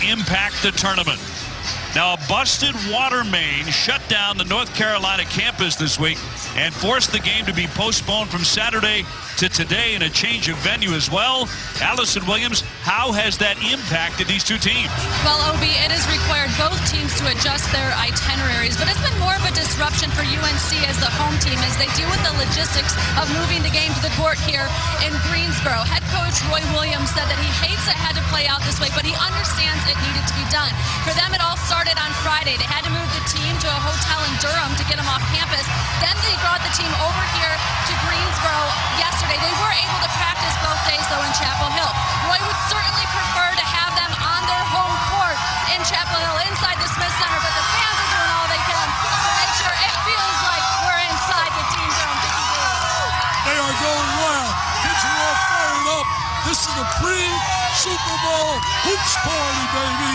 impact the tournament. Now, a busted water main shut down the North Carolina campus this week and forced the game to be postponed from Saturday to today, and a change of venue as well. Allison Williams, how has that impacted these two teams? Well, Obi, it has required both teams to adjust their itineraries, but it's been more of a disruption for UNC as the home team as they deal with the logistics of moving the game to the court here in Greensboro. Head coach Roy Williams said that he hates it had to play out this way, but he understands it needed to be done. For them, it all started on Friday. They had to move the team to a hotel in Durham to get them off campus. Then they brought the team over here to Greensboro yesterday. They were able to practice both days, though, in Chapel Hill. Roy would certainly prefer to have them on their home court in Chapel Hill inside the Smith Center, but the fans are doing all they can to make sure it feels like we're inside the team dome. They are going wild. Kids are all fired up. This is a pre-Super Bowl hoops party, baby.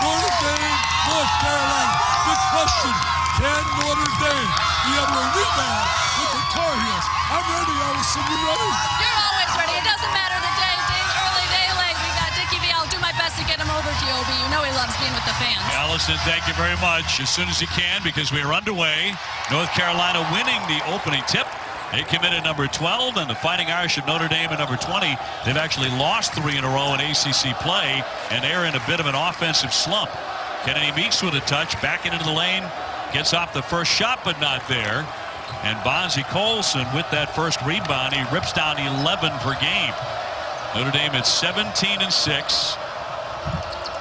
Notre Dame, North Carolina. Big question. Can Notre Dame be able to rebound with the Tar Heels? I'm ready, Allison. You ready? You're always ready. It doesn't matter the day, early, day late. We got Dickie V. I'll do my best to get him over to you, Obi. You know he loves being with the fans. Allison, thank you very much. As soon as you can, because we are underway. North Carolina winning the opening tip. They come in at number 12, and the Fighting Irish of Notre Dame at number 20. They've actually lost 3 in a row in ACC play, and they're in a bit of an offensive slump. Kennedy Meeks with a touch, back into the lane. Gets off the first shot, but not there. And Bonzie Colson with that first rebound. He rips down 11 per game. Notre Dame at 17-6.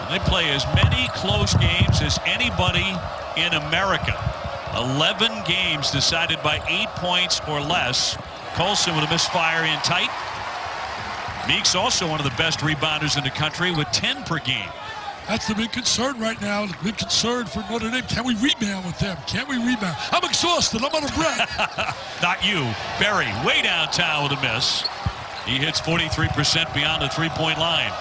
And they play as many close games as anybody in America. 11 games decided by 8 points or less. Colson with a misfire in tight. Meeks also one of the best rebounders in the country with 10 per game. That's the big concern right now. The big concern for Notre Dame. Can we rebound with them? Can we rebound? I'm exhausted. I'm out of breath. Not you. Berry way downtown with a miss. He hits 43% beyond the three-point line.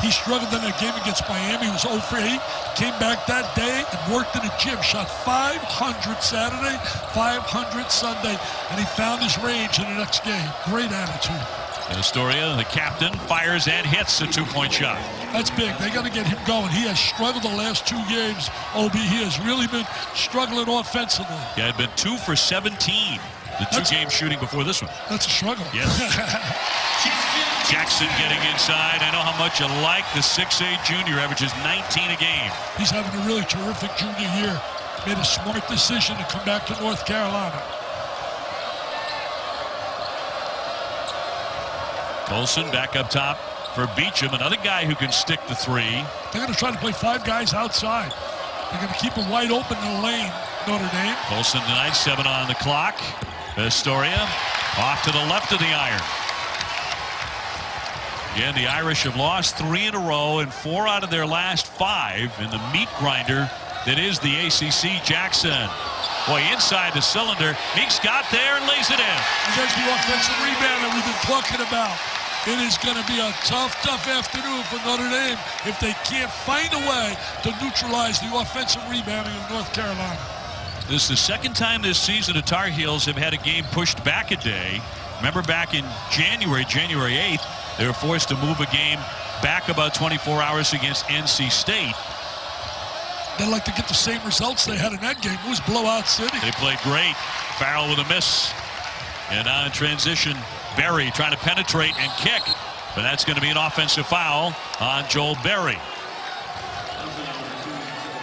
He struggled in that game against Miami. He was 0 for 8. Came back that day and worked in the gym. Shot 500 Saturday, 500 Sunday, and he found his range in the next game. Great attitude. Astoria, the captain, fires and hits a two-point shot. That's big. They got to get him going. He has struggled the last 2 games. Obi, he has really been struggling offensively. He had been 2 for 17. The two-game shooting before this one. That's a struggle. Yes. Jackson getting inside. I know how much you like the 6'8" junior. Averages 19 a game. He's having a really terrific junior year. Made a smart decision to come back to North Carolina. Colson back up top for Beecham, another guy who can stick the three. They're going to try to play 5 guys outside. They're going to keep it wide open in the lane, Notre Dame. Colson tonight, 7 on the clock. Astoria off to the left of the iron. Again, the Irish have lost 3 in a row and 4 out of their last 5 in the meat grinder that is the ACC. Jackson. Boy, inside the cylinder. Meeks got there and lays it in. And there's the offensive rebound that we've been talking about. It is going to be a tough afternoon for Notre Dame if they can't find a way to neutralize the offensive rebounding of North Carolina. This is the second time this season the Tar Heels have had a game pushed back a day. Remember back in January 8th, they were forced to move a game back about 24 hours against NC State. They'd like to get the same results they had in that game. It was blowout city. They played great. Farrell with a miss. And now in transition, Berry trying to penetrate and kick. But that's going to be an offensive foul on Joel Berry.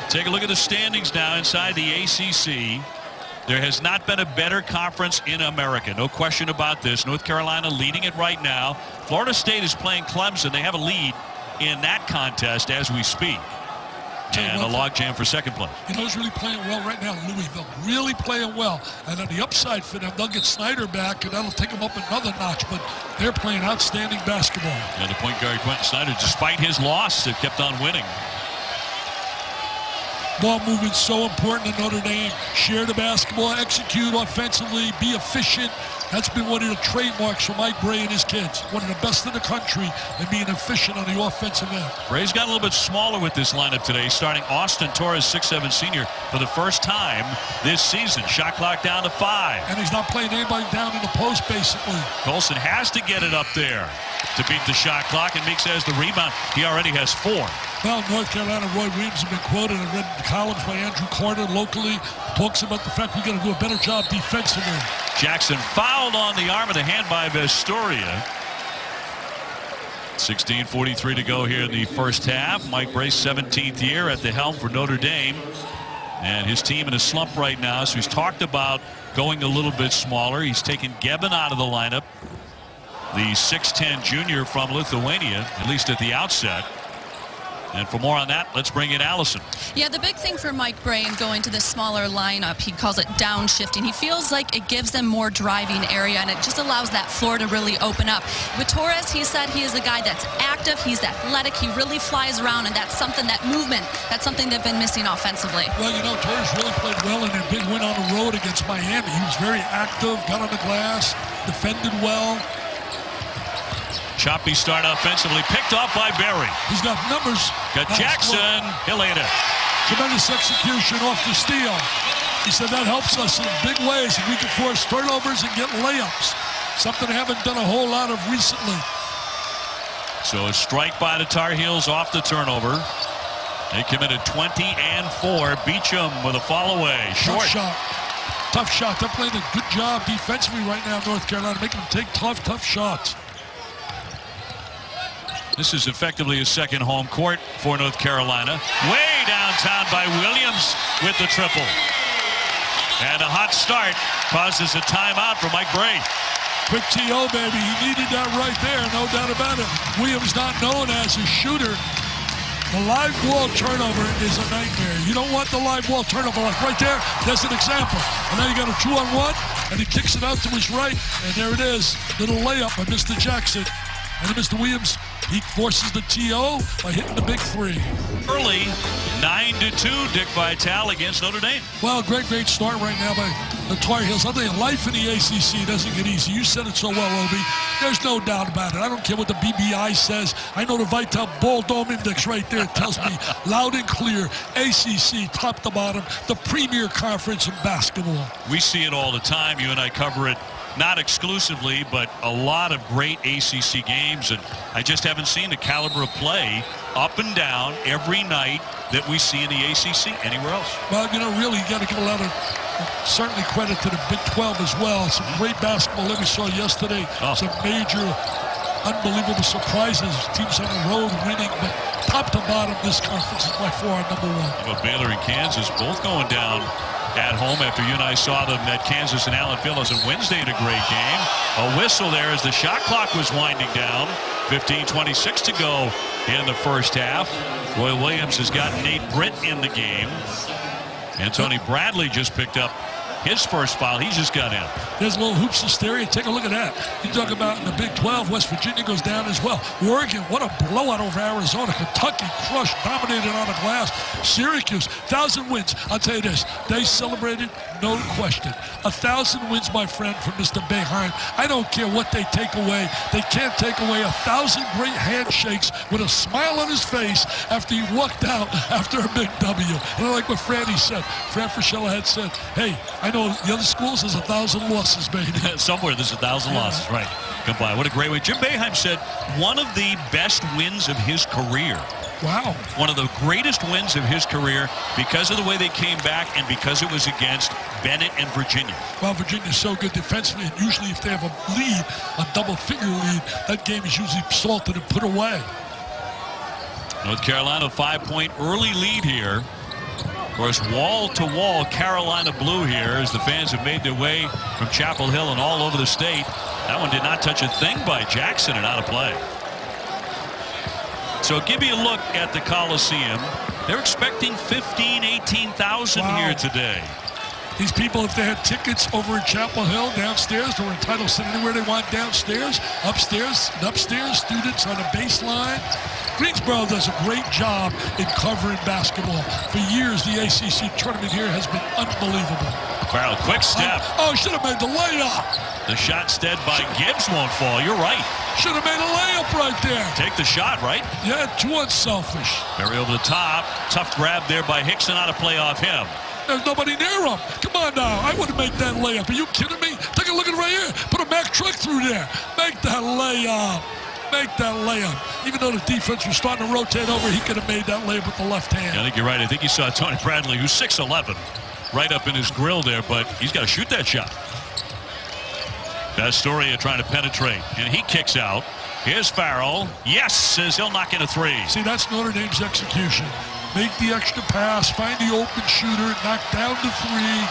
Take a look at the standings now inside the ACC. There has not been a better conference in America. No question about this. North Carolina leading it right now. Florida State is playing Clemson. They have a lead in that contest as we speak. And a logjam for second place. You know who's really playing well right now? Louisville. Really playing well. And on the upside for them, they'll get Snyder back, and that'll take them up another notch. But they're playing outstanding basketball. And the point guard, Quentin Snyder, despite his loss, have kept on winning. Ball movement so important in Notre Dame. Share the basketball, execute offensively, be efficient. That's been one of the trademarks for Mike Brey and his kids. One of the best in the country and being efficient on the offensive end. Brey's got a little bit smaller with this lineup today, starting Austin Torres, 6'7" senior, for the first time this season. Shot clock down to 5. And he's not playing anybody down in the post, basically. Colson has to get it up there to beat the shot clock, and Meeks has the rebound. He already has 4. Well, North Carolina, Roy Williams has been quoted. I read columns by Andrew Carter locally. Talks about the fact we got to do a better job defensively. Jackson fouled on the arm of the hand by Vestoria. 16:43 to go here in the first half. Mike Brey's 17th year at the helm for Notre Dame. And his team in a slump right now, so he's talked about going a little bit smaller. He's taken Gebin out of the lineup, the 6'10" junior from Lithuania, at least at the outset. And for more on that, let's bring in Allison. Yeah, the big thing for Mike Brey in going to this smaller lineup, he calls it downshifting. He feels like it gives them more driving area, and it just allows that floor to really open up. With Torres, he said he is a guy that's active, he's athletic, he really flies around, and that's something, that movement, that's something they've been missing offensively. Well, you know, Torres really played well in their big win on the road against Miami. He was very active, got on the glass, defended well. Choppy start offensively, picked off by Berry. He's got numbers. Got Jackson. He'll hit it. Tremendous execution off the steal. He said that helps us in big ways. We can force turnovers and get layups. Something I haven't done a whole lot of recently. So a strike by the Tar Heels off the turnover. They committed 20 and 4. Beecham with a fall away. Short. Tough shot. Tough shot. They're playing a good job defensively right now, North Carolina, making them take tough shots. This is effectively a second home court for North Carolina. Way downtown by Williams with the triple. And a hot start causes a timeout for Mike Brey. Quick TO, baby. He needed that right there, no doubt about it. Williams not known as a shooter. The live ball turnover is a nightmare. You don't want the live ball turnover. Like right there, there's an example. And now you got a 2-on-1, and he kicks it out to his right. And there it is. Little layup by Mr. Jackson. And then Mr. Williams, he forces the TO by hitting the big 3. Early, 9-2, Dick Vitale against Notre Dame. Well, great start right now by the Tar Heels. I'll tell you, life in the ACC doesn't get easy. You said it so well, Obi. There's no doubt about it. I don't care what the BBI says. I know the Vitale Ball Dome Index right there tells me loud and clear, ACC, top to bottom, the premier conference in basketball. We see it all the time. You and I cover it. Not exclusively, but a lot of great ACC games, and I just haven't seen the caliber of play up and down every night that we see in the ACC anywhere else. Well, you know, really, you got to give a lot of certainly credit to the Big 12 as well. Some great basketball that we saw yesterday. Some major, unbelievable surprises. Teams on the road winning, but top to bottom, this conference is by far number 1. But Baylor and Kansas both going down at home after you and I saw them at Kansas and Allen Fieldhouse on Wednesday in a great game. A whistle there as the shot clock was winding down. 15:26 to go in the first half. Roy Williams has got Nate Britt in the game. And Tony Bradley just picked up his first foul. He just got in. There's a little hoops hysteria. Take a look at that. You talk about in the Big 12, West Virginia goes down as well. Oregon, what a blowout over Arizona. Kentucky crushed, dominated on the glass. Syracuse, 1,000 wins. I'll tell you this, they celebrated, no question. 1,000 wins, my friend, from Mr. Boeheim. I don't care what they take away. They can't take away 1,000 great handshakes with a smile on his face after he walked out after a big W. And like what Franny said, Fran Fraschilla had said, hey, I know the other schools, there's 1,000 losses, baby. Somewhere there's 1,000 losses, right. Come by. What a great way. Jim Boeheim said one of the best wins of his career. Wow. One of the greatest wins of his career because of the way they came back and because it was against Bennett and Virginia. Well, Virginia's so good defensively, and usually if they have a lead, a double-figure lead, that game is usually salted and put away. North Carolina, 5-point early lead here. Of course, wall-to-wall Carolina blue here as the fans have made their way from Chapel Hill and all over the state. That one did not touch a thing by Jackson and out of play. So give you a look at the Coliseum. They're expecting 18,000 here today. These people, if they had tickets over in Chapel Hill downstairs, they were entitled to sit anywhere they want downstairs, upstairs, and upstairs. Students on the baseline. Greensboro does a great job in covering basketball. For years, the ACC tournament here has been unbelievable. Farrell, quick step. Should have made the layup. The shot instead by Gibbs won't fall. You're right. Should have made a layup right there. Take the shot, right? Yeah, too unselfish. Barry over the top. Tough grab there by Hickson. Out of play off him. There's nobody near him. Come on now. I wouldn't make that layup. Are you kidding me? Take a look at it right here. Put a Mack truck through there. Make that layup. Make that layup. Even though the defense was starting to rotate over, he could have made that layup with the left hand. Yeah, I think you're right. I think you saw Tony Bradley, who's 6'11", right up in his grill there, but he's got to shoot that shot. Astoria trying to penetrate, and he kicks out. Here's Farrell. Yes, says he'll knock in a three. See, that's Notre Dame's execution. Make the extra pass, find the open shooter, knock down the three.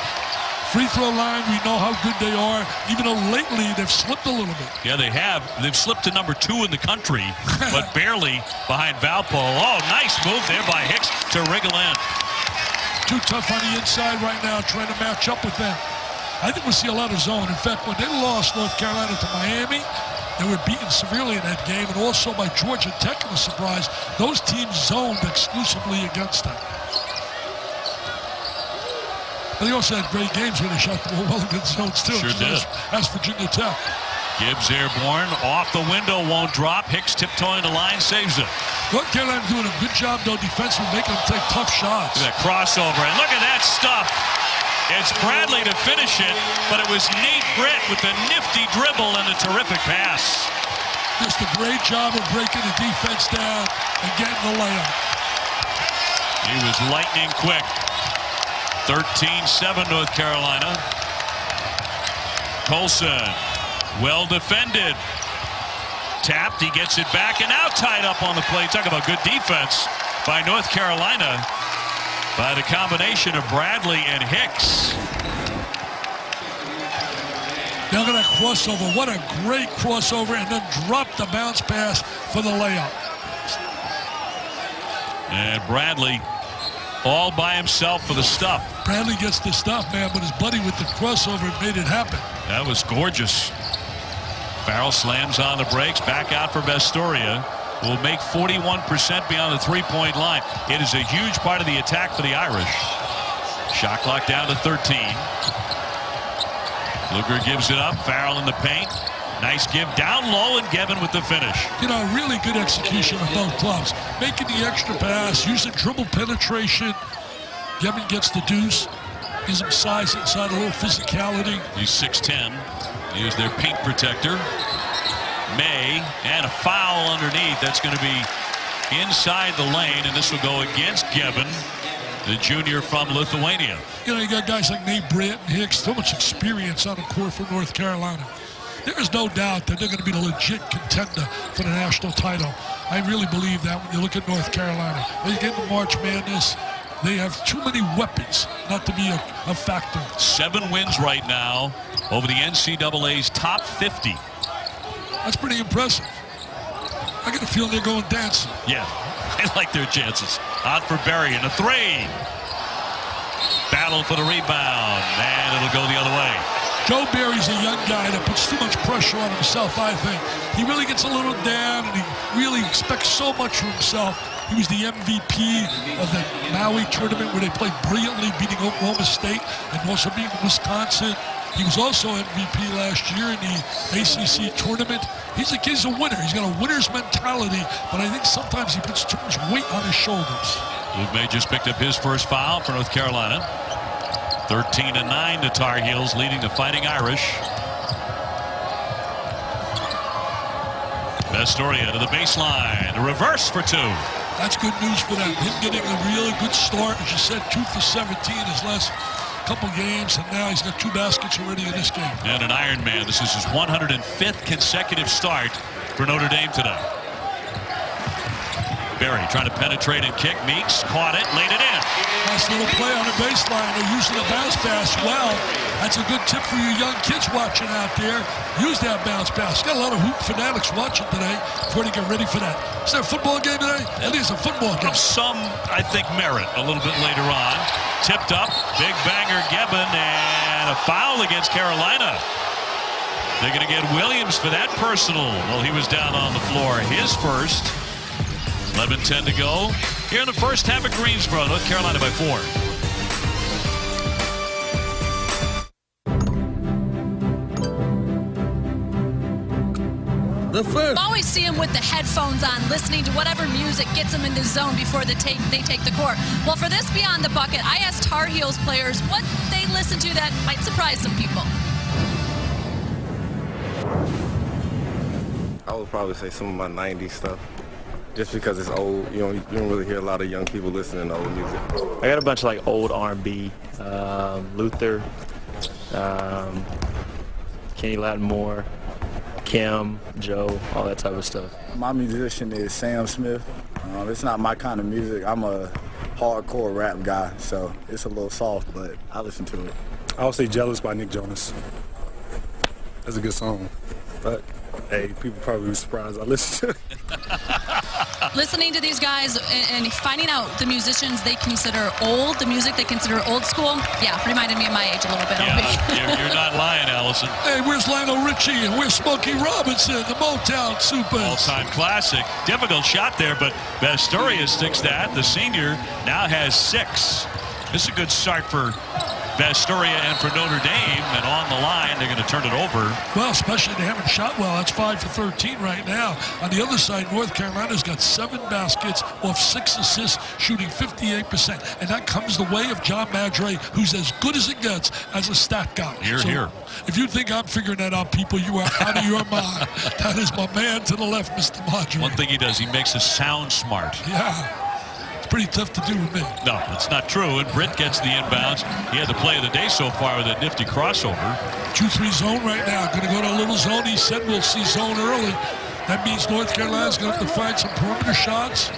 Free throw line, we know how good they are, even though lately they've slipped a little bit. Yeah, they have. They've slipped to number 2 in the country, but barely behind Valpo. Oh, nice move there by Hicks to wriggle in. Too tough on the inside right now, trying to match up with them. I think we'll see a lot of zone. In fact, when they lost North Carolina to Miami, they were beaten severely in that game, and also by Georgia Tech in a surprise. Those teams zoned exclusively against them. But they also had great games where they shot the ball well against zones too. Sure did. That's Virginia Tech. Gibbs airborne, off the window, won't drop. Hicks tiptoeing the line, saves it. North Carolina doing a good job though defensively, making them take tough shots. Look at that crossover, and look at that stuff. It's Bradley to finish it, but it was Nate Britt with the nifty dribble and a terrific pass. Just a great job of breaking the defense down and getting the layup. He was lightning quick. 13-7 North Carolina. Colson, well defended. Tapped, he gets it back, and now tied up on the play. Talk about good defense by North Carolina by the combination of Bradley and Hicks. Now look at that crossover. What a great crossover, and then drop the bounce pass for the layup. And Bradley all by himself for the stuff. Bradley gets the stuff, man, but his buddy with the crossover made it happen. That was gorgeous. Farrell slams on the brakes, back out for Astoria. Will make 41% beyond the three-point line. It is a huge part of the attack for the Irish. Shot clock down to 13. Luger gives it up. Farrell in the paint. Nice give down low, and Gevin with the finish. You know, really good execution of both clubs. Making the extra pass, using dribble penetration. Gevin gets the deuce. Gives him size inside, a little physicality. He's 6'10". He used their paint protector. May, and a foul underneath. That's going to be inside the lane, and this will go against Gevin, the junior from Lithuania. You know, you got guys like Nate Britt and Hicks, so much experience on the court for North Carolina. There is no doubt that they're going to be the legit contender for the national title. I really believe that when you look at North Carolina. They get in March Madness. They have too many weapons not to be a factor. 7 wins right now over the NCAA's top 50. That's pretty impressive. I get a feeling they're going dancing. Yeah, they like their chances. Out for Berry and a 3. Battle for the rebound, and it'll go the other way. Joe Berry's a young guy that puts too much pressure on himself, I think. He really gets a little down, and he really expects so much from himself. He was the MVP of the Maui tournament where they played brilliantly, beating Oklahoma State and also beating Wisconsin. He was also MVP last year in the ACC tournament. He's a winner. He's got a winner's mentality, but I think sometimes he puts too much weight on his shoulders. Luke May just picked up his first foul for North Carolina. 13-9 the Tar Heels, leading the Fighting Irish. Astoria to the baseline. The reverse for 2. That's good news for them. Him getting a really good start. As you said, 2 for 17 his last couple games, and now he's got 2 baskets already in this game. And an Iron Man. This is his 105th consecutive start for Notre Dame today. Berry trying to penetrate and kick. Meeks caught it, laid it in. Nice little play on the baseline. They're using the bounce pass well. That's a good tip for you young kids watching out there. Use that bounce pass. Got a lot of hoop fanatics watching today before they get ready for that. Is there a football game today? At least a football game. Of some, I think, merit a little bit later on. tipped up. Big banger Gibbon, and a foul against Carolina. They're going to get Williams for that personal. Well, he was down on the floor. His first. 11:10 to go. Here in the first half of Greensboro, North Carolina by 4. Always see him with the headphones on, listening to whatever music gets him in the zone before they take the court. Well, for this Beyond the Bucket, I asked Tar Heels players what they listen to that might surprise some people. I would probably say some of my 90s stuff, just because it's old. You don't really hear a lot of young people listening to old music. I got a bunch of like old R&B, Luther, Kenny Lattimore, Kim, Joe, all that type of stuff. My musician is Sam Smith. It's not my kind of music. I'm a hardcore rap guy, so it's a little soft, but I listen to it. I would say Jealous by Nick Jonas. That's a good song, but hey, people probably be surprised I listen to it. Listening to these guys and finding out the musicians they consider old, the music they consider old school, yeah, reminded me of my age a little bit. Yeah, you're not lying, Allison. Hey, where's Lionel Richie and where's Smokey Robinson, the Motown Supers? All-time classic. Difficult shot there, but Bastoria sticks that. The senior now has 6. This is a good start for Bastoria and for Notre Dame, and on the line, they're going to turn it over. Well, especially they haven't shot well. That's 5 for 13 right now. On the other side, North Carolina's got 7 baskets off 6 assists, shooting 58%. And that comes the way of John Madre, who's as good as it gets as a stat guy. Here. If you think I'm figuring that out, people, you are out of your mind. That is my man to the left, Mr. Madre. One thing he does, he makes us sound smart. Yeah. Pretty tough to do with me. No, it's not true. And Britt gets the inbounds. He had the play of the day so far with a nifty crossover. 2-3 zone right now. Going to go to a little zone. He said we'll see zone early. That means North Carolina's going to have to find some perimeter shots.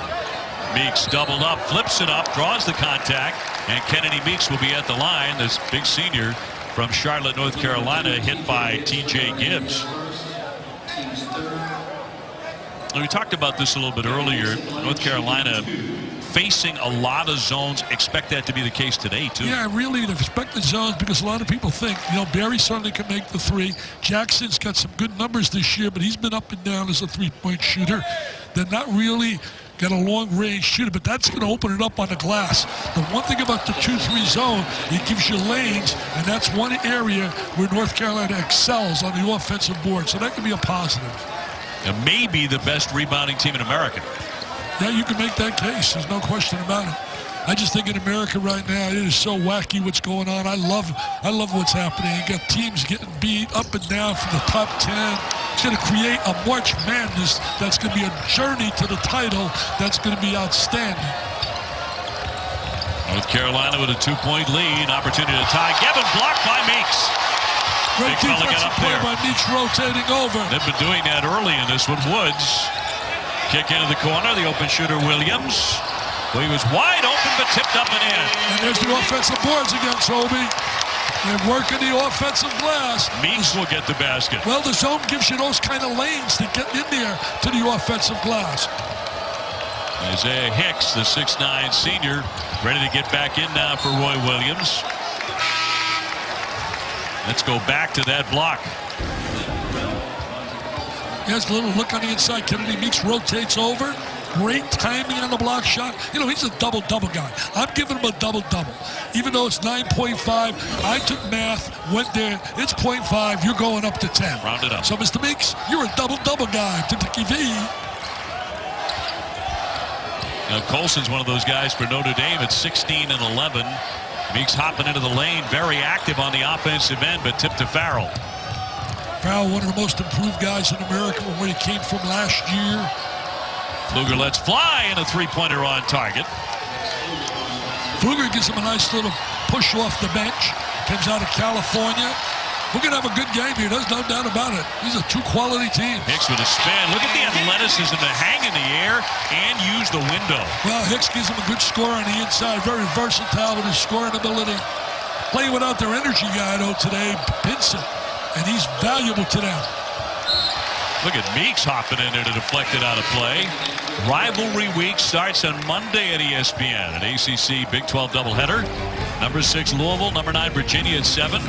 Meeks doubled up, flips it up, draws the contact, and Kennedy Meeks will be at the line. This big senior from Charlotte, North Carolina, hit by T.J. Gibbs. We talked about this a little bit earlier. North Carolina facing a lot of zones. Expect that to be the case today, too. Yeah, really expect the zones, because a lot of people think, Barry certainly can make the 3. Jackson's got some good numbers this year, but he's been up and down as a 3-point shooter. They're not really got a long-range shooter, but that's going to open it up on the glass. The one thing about the 2-3 zone, it gives you lanes, and that's one area where North Carolina excels on the offensive board, so that can be a positive. And maybe the best rebounding team in America. Yeah, you can make that case. There's no question about it. I just think in America right now, it is so wacky what's going on. I love what's happening. You got teams getting beat up and down from the top 10. It's going to create a March Madness that's going to be a journey to the title that's going to be outstanding. North Carolina with a 2-point lead. Opportunity to tie. Gibbon blocked by Meeks. Great Big fella got defensive up play there. by Meeks rotating over. They've been doing that early in this one. Woods. Kick into the corner. The open shooter, Williams. Well, he was wide open, but tipped up and in. And there's the offensive boards again, Toby. They're working the offensive glass. Meeks will get the basket. Well, the zone gives you those kind of lanes to get in there to the offensive glass. Isaiah Hicks, the 6'9" senior, ready to get back in now for Roy Williams. Let's go back to that block. Here's a little look on the inside. Kennedy Meeks rotates over. Great timing on the block shot. He's a double-double guy. I'm giving him a double-double. Even though it's 9.5, I took math, went there. It's 0.5. You're going up to 10. Round it up. So, Mr. Meeks, you're a double-double guy. TV. Now, Colson's one of those guys for Notre Dame at 16 and 11. Meeks hopping into the lane, very active on the offensive end, but tipped to Farrell. Farrell, one of the most improved guys in America from where he came from last year. Pfluger lets fly, and a three-pointer on target. Pfluger gives him a nice little push off the bench. Comes out of California. We're going to have a good game here. There's no doubt about it. These are two quality teams. Hicks with a spin. Look at the athleticism to hang in the air and use the window. Well, Hicks gives him a good score on the inside. Very versatile with his scoring ability. Playing without their energy guy, though, today, Pinson. And he's valuable to them. Look at Meeks hopping in there to deflect it out of play. Rivalry week starts on Monday at ESPN. An ACC Big 12 doubleheader. Number 6 Louisville, number 9 Virginia at 7.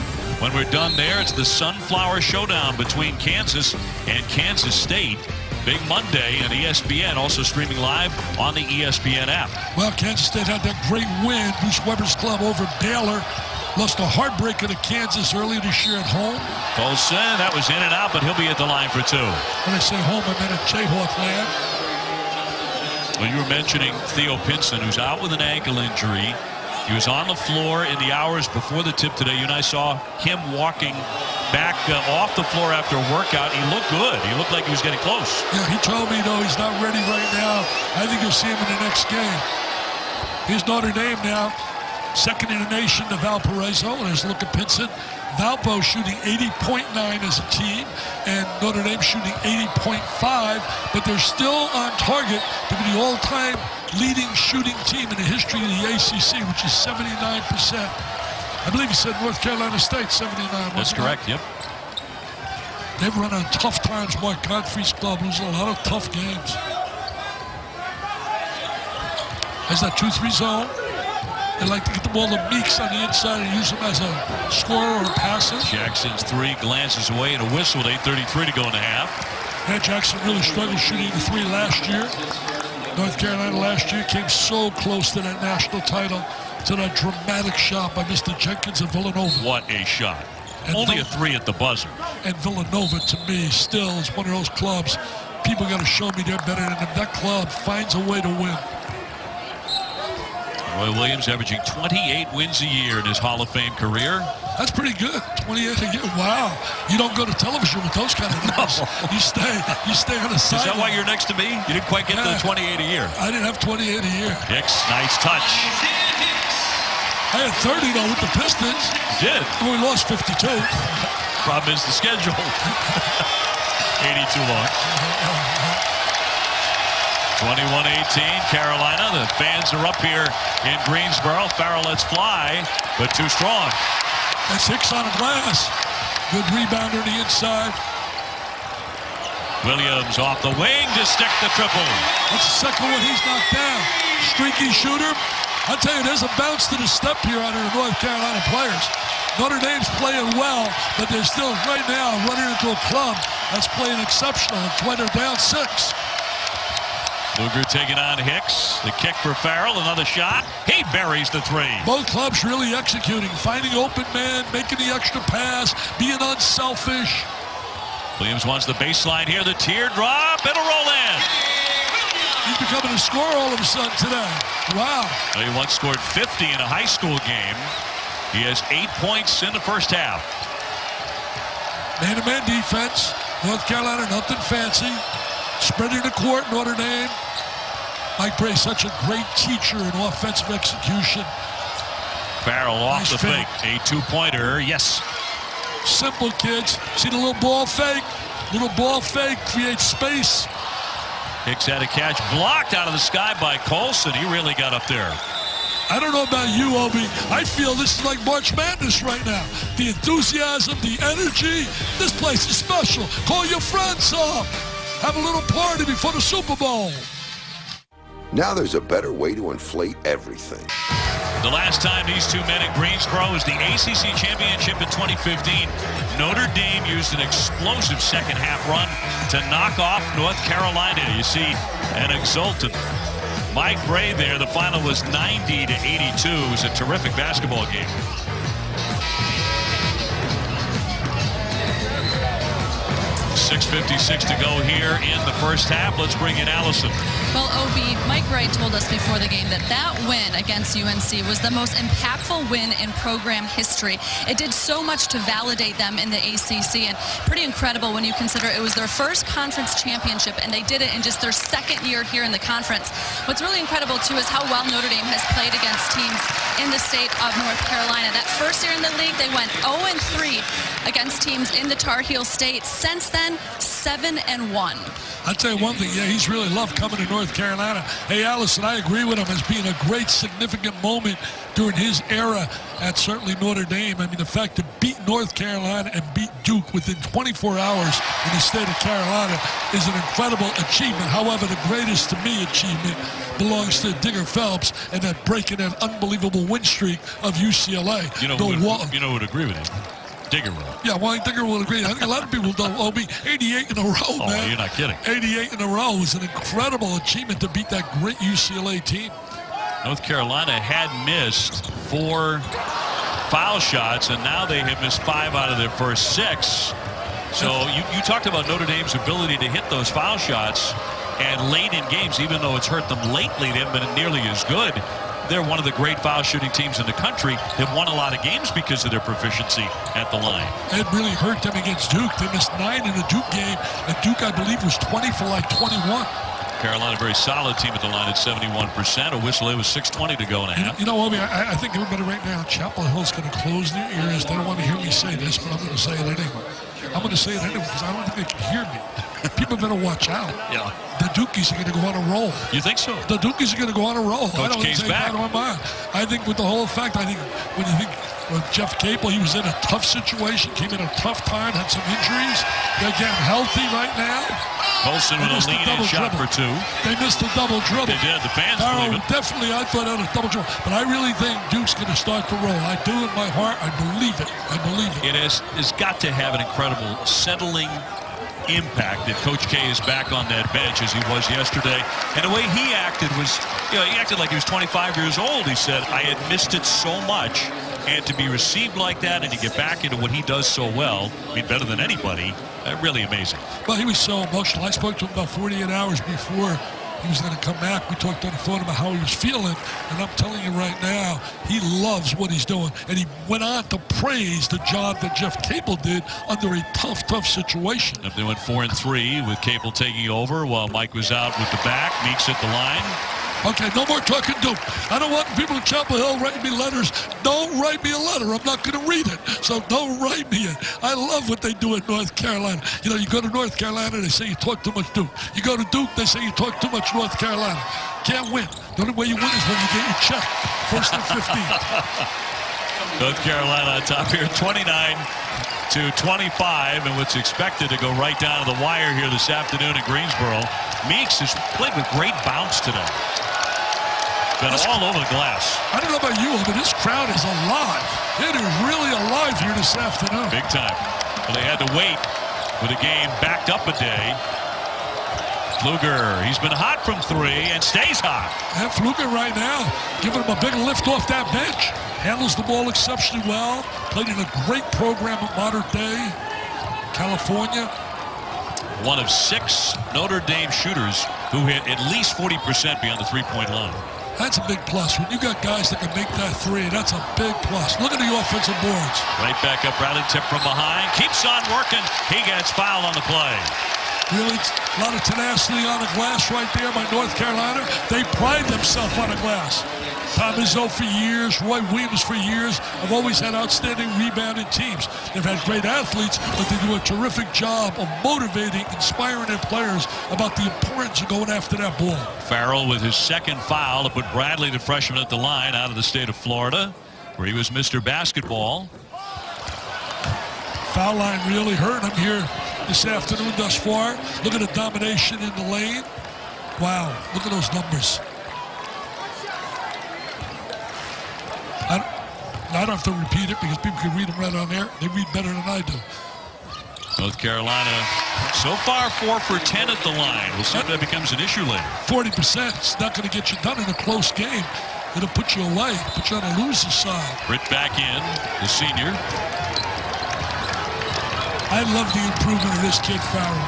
When we're done there, it's the Sunflower Showdown between Kansas and Kansas State. Big Monday on ESPN, also streaming live on the ESPN app. Well, Kansas State had that great win. Bruce Weber's club over Baylor. Lost a heartbreaker to Kansas earlier this year at home. Colson, that was in and out, but he'll be at the line for 2. When I say home, I meant at Jayhawk land. Well, you were mentioning Theo Pinson, who's out with an ankle injury. He was on the floor in the hours before the tip today. You and I saw him walking back off the floor after a workout. He looked good. He looked like he was getting close. Yeah, he told me, though, he's not ready right now. I think you'll see him in the next game. Here's Notre Dame now. Second in the nation to Valparaiso. And there's look at Pinson. Valpo shooting 80.9 as a team, and Notre Dame shooting 80.5, but they're still on target to be the all-time leading shooting team in the history of the ACC, which is 79%. I believe he said North Carolina State, 79. That's correct, yep. They've run on tough times. Mark Godfrey's club losing a lot of tough games. There's that 2-3 zone. They like to get the ball to Meeks on the inside and use him as a scorer or a passer. Jackson's 3 glances away and a whistle at 8:33 to go in the half. Yeah, Jackson really struggled shooting the 3 last year. North Carolina last year came so close to that national title, to that dramatic shot by Mr. Jenkins of Villanova. What a shot. And only a 3 at the buzzer. And Villanova, to me, still is one of those clubs. People got to show me they're better than them. That club finds a way to win. Roy Williams averaging 28 wins a year in his Hall of Fame career. That's pretty good. 28 a year. Wow. You don't go to television with those kind of numbers. No. You stay on the side. Is that why you're next to me? You didn't quite get to the 28 a year. I didn't have 28 a year. Hicks, nice touch. I had 30 though with the Pistons. You did. And we lost 52. Problem is the schedule. 82 long. 21-18, Carolina. The fans are up here in Greensboro. Farrell lets fly, but too strong. That's Hicks on the glass. Good rebounder on the inside. Williams off the wing to stick the triple. That's the second one he's knocked down. Streaky shooter. I'll tell you, there's a bounce to the step here out of the North Carolina players. Notre Dame's playing well, but they're still right now running into a club that's playing exceptional. That's why they're down 6. Luger taking on Hicks. The kick for Farrell. Another shot. He buries the 3. Both clubs really executing, finding open man, making the extra pass, being unselfish. Williams wants the baseline here. The teardrop. It'll roll in. He's becoming a scorer all of a sudden today. Wow. He once scored 50 in a high school game. He has 8 points in the first half. Man-to-man defense. North Carolina, nothing fancy. Spreading the court, Notre Dame. Mike Bray, such a great teacher in offensive execution. Farrell off the fake. A 2-pointer, yes. Simple, kids. See the little ball fake? Little ball fake creates space. Hicks had a catch blocked out of the sky by Colson. He really got up there. I don't know about you, Obi. I feel this is like March Madness right now. The enthusiasm, the energy. This place is special. Call your friends up. Have a little party before the Super Bowl. Now there's a better way to inflate everything. The last time these two met in Greensboro was the ACC Championship in 2015. Notre Dame used an explosive second half run to knock off North Carolina. You see an exultant Mike Bray there. The final was 90-82. It was a terrific basketball game. 6:56 to go here in the first half. Let's bring in Allison. Well, Obi, Mike Bray told us before the game that win against UNC was the most impactful win in program history. It did so much to validate them in the ACC, and pretty incredible when you consider it was their first conference championship, and they did it in just their second year here in the conference. What's really incredible, too, is how well Notre Dame has played against teams in the state of North Carolina. That first year in the league, they went 0-3 against teams in the Tar Heel State. Since then, 7-1. I'll tell you one thing, yeah, he's really loved coming to North North Carolina. Hey, Allison, I agree with him as being a great significant moment during his era at certainly Notre Dame. I mean, the fact to beat North Carolina and beat Duke within 24 hours in the state of Carolina is an incredible achievement. However, the greatest, to me, achievement belongs to Digger Phelps and that breaking that unbelievable win streak of UCLA. You know who would agree with you? Digger will. Yeah, well, Digger will agree. I think a lot of people don't. Oh, 88 in a row, man. Oh, you're not kidding. 88 in a row is an incredible achievement to beat that great UCLA team. North Carolina had missed 4 foul shots, and now they have missed 5 out of their first 6. So you talked about Notre Dame's ability to hit those foul shots, and late in games, even though it's hurt them lately, they haven't been nearly as good. They're one of the great foul shooting teams in the country. They've won a lot of games because of their proficiency at the line. It really hurt them against Duke. They missed 9 in the Duke game, and Duke, I believe, was 20 for like 21. Carolina, very solid team at the line at 71%. A whistle, it was 6:20 to go and a half. You know, Obi, I think everybody right now, Chapel Hill's going to close their ears. They don't want to hear me say this, but I'm going to say it anyway. I'm going to say it anyway because I don't think they can hear me. People better watch out. Yeah. The Dukies are going to go on a roll. You think so? The Dukies are going to go on a roll. Coach K's back. I think with the whole effect, I think when you think with Jeff Capel, he was in a tough situation, came in a tough time, had some injuries. They're getting healthy right now. Colson with a lead-in shot for 2. They missed a double dribble. They did. The fans believe it. Definitely, I thought that was a double dribble. But I really think Duke's going to start to roll. I do in my heart. I believe it. I believe it. It has got to have an incredible settling impact that Coach K is back on that bench as he was yesterday. And the way he acted was, he acted like he was 25 years old. He said, I had missed it so much. And to be received like that and to get back into what he does so well, I mean, better than anybody, really amazing. Well, he was so emotional. I spoke to him about 48 hours before he was going to come back. We talked on the phone about how he was feeling. And I'm telling you right now, he loves what he's doing. And he went on to praise the job that Jeff Capel did under a tough, tough situation. If they went 4-3 with Capel taking over while Mike was out with the back. Meeks at the line. Okay, no more talking Duke. I don't want people in Chapel Hill writing me letters. Don't write me a letter. I'm not going to read it. So don't write me it. I love what they do at North Carolina. You know, you go to North Carolina, they say you talk too much Duke. You go to Duke, they say you talk too much North Carolina. Can't win. The only way you win is when you get your check. First and 15. North Carolina on top here, 29-25, and what's expected to go right down to the wire here this afternoon in Greensboro. Meeks has played with great bounce today. Been all over the glass. I don't know about you, but this crowd is alive. It is really alive here this afternoon. Big time. But they had to wait with the game backed up a day. Pfluger, he's been hot from 3 and stays hot. And Pfluger right now, giving him a big lift off that bench. Handles the ball exceptionally well. Played in a great program at Modern Day, California. One of 6 Notre Dame shooters who hit at least 40% beyond the three-point line. That's a big plus. When you got guys that can make that 3, that's a big plus. Look at the offensive boards. Right back up, Bradley, tip from behind. Keeps on working. He gets fouled on the play. Really, a lot of tenacity on the glass right there by North Carolina. They pride themselves on the glass. Tom Izzo for years, Roy Williams for years have always had outstanding rebounding teams. They've had great athletes, but they do a terrific job of motivating, inspiring their players about the importance of going after that ball. Farrell with his 2nd foul to put Bradley, the freshman at the line, out of the state of Florida, where he was Mr. Basketball. Foul line really hurt him here this afternoon thus far. Look at the domination in the lane. Wow, look at those numbers. I don't have to repeat it because people can read them right on there. They read better than I do. North Carolina so far 4 for 10 at the line. We'll see if that becomes an issue later. 40%. It's not going to get you done in a close game. It'll put you away, put you on the loser's side. Britt back in, the senior. I love the improvement of this kid, Farrell.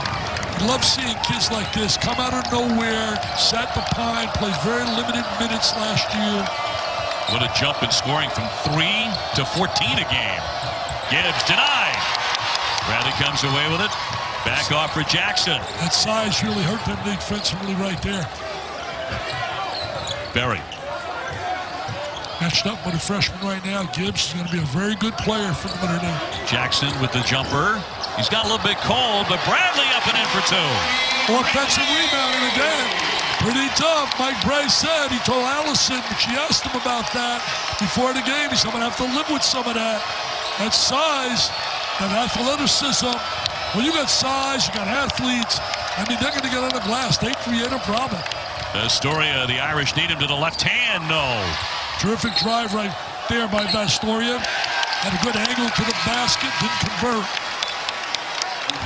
I love seeing kids like this come out of nowhere, sat the pine, plays very limited minutes last year. What a jump in scoring from 3 to 14 a game. Gibbs denied. Bradley comes away with it. Back off for Jackson. That size really hurt them defensively right there. Berry. Matched up with a freshman right now. Gibbs is going to be a very good player for Notre Dame. Jackson with the jumper. He's got a little bit cold, but Bradley up and in for 2. Offensive rebounding again. Pretty tough. Mike Bray said, he told Allison, but she asked him about that before the game. He said, I'm going to have to live with some of that. That size, that athleticism. When you got size, you got athletes, I mean, they're going to get on the glass. They create a problem. Astoria, the Irish need him to the left hand. No. Terrific drive right there by Astoria. Had a good angle to the basket, didn't convert.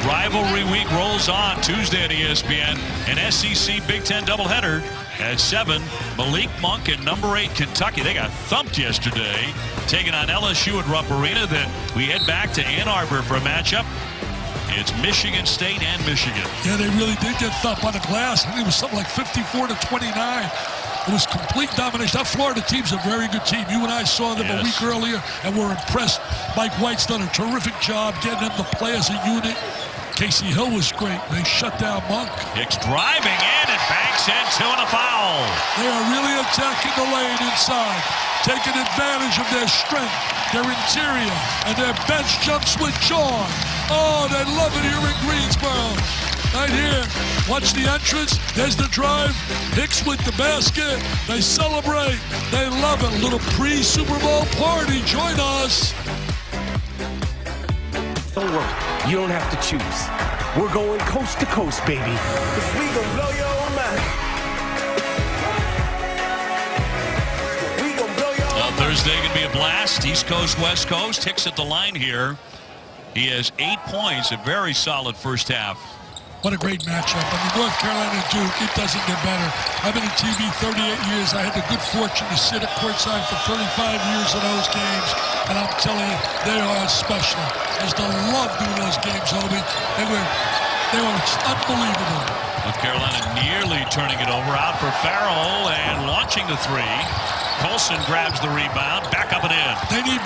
Rivalry week rolls on Tuesday at ESPN. An SEC Big Ten doubleheader at 7. Malik Monk and number 8 Kentucky. They got thumped yesterday, taking on LSU at Rupp Arena. Then we head back to Ann Arbor for a matchup. It's Michigan State and Michigan. Yeah, they really did get thumped on the glass. I think it was something like 54-29. It was complete domination. That Florida team's a very good team. You and I saw them a week earlier and were impressed. Mike White's done a terrific job getting them to play as a unit. Casey Hill was great. They shut down Monk. Hicks driving in and banks in 2 and a foul. They are really attacking the lane inside, taking advantage of their strength, their interior, and their bench jumps with joy. Oh, they love it here in Greensboro. Right here, watch the entrance. There's the drive. Hicks with the basket. They celebrate. They love it. A little pre-Super Bowl party. Join us. Don't worry, you don't have to choose. We're going coast to coast, baby. 'Cause we gon' blow your mind. We gon' blow your mind. Thursday gonna be a blast. East Coast, West Coast. Hicks at the line here. He has 8 points, a very solid first half. What a great matchup. I mean, North Carolina and Duke, it doesn't get better. I've been in TV 38 years. I had the good fortune to sit at courtside for 35 years of those games. And I'm telling you, they are special. I used to love doing those games, Obi. They were unbelievable. North Carolina nearly turning it over. Out for Farrell and launching the three. Colson grabs the rebound, back up and in. They need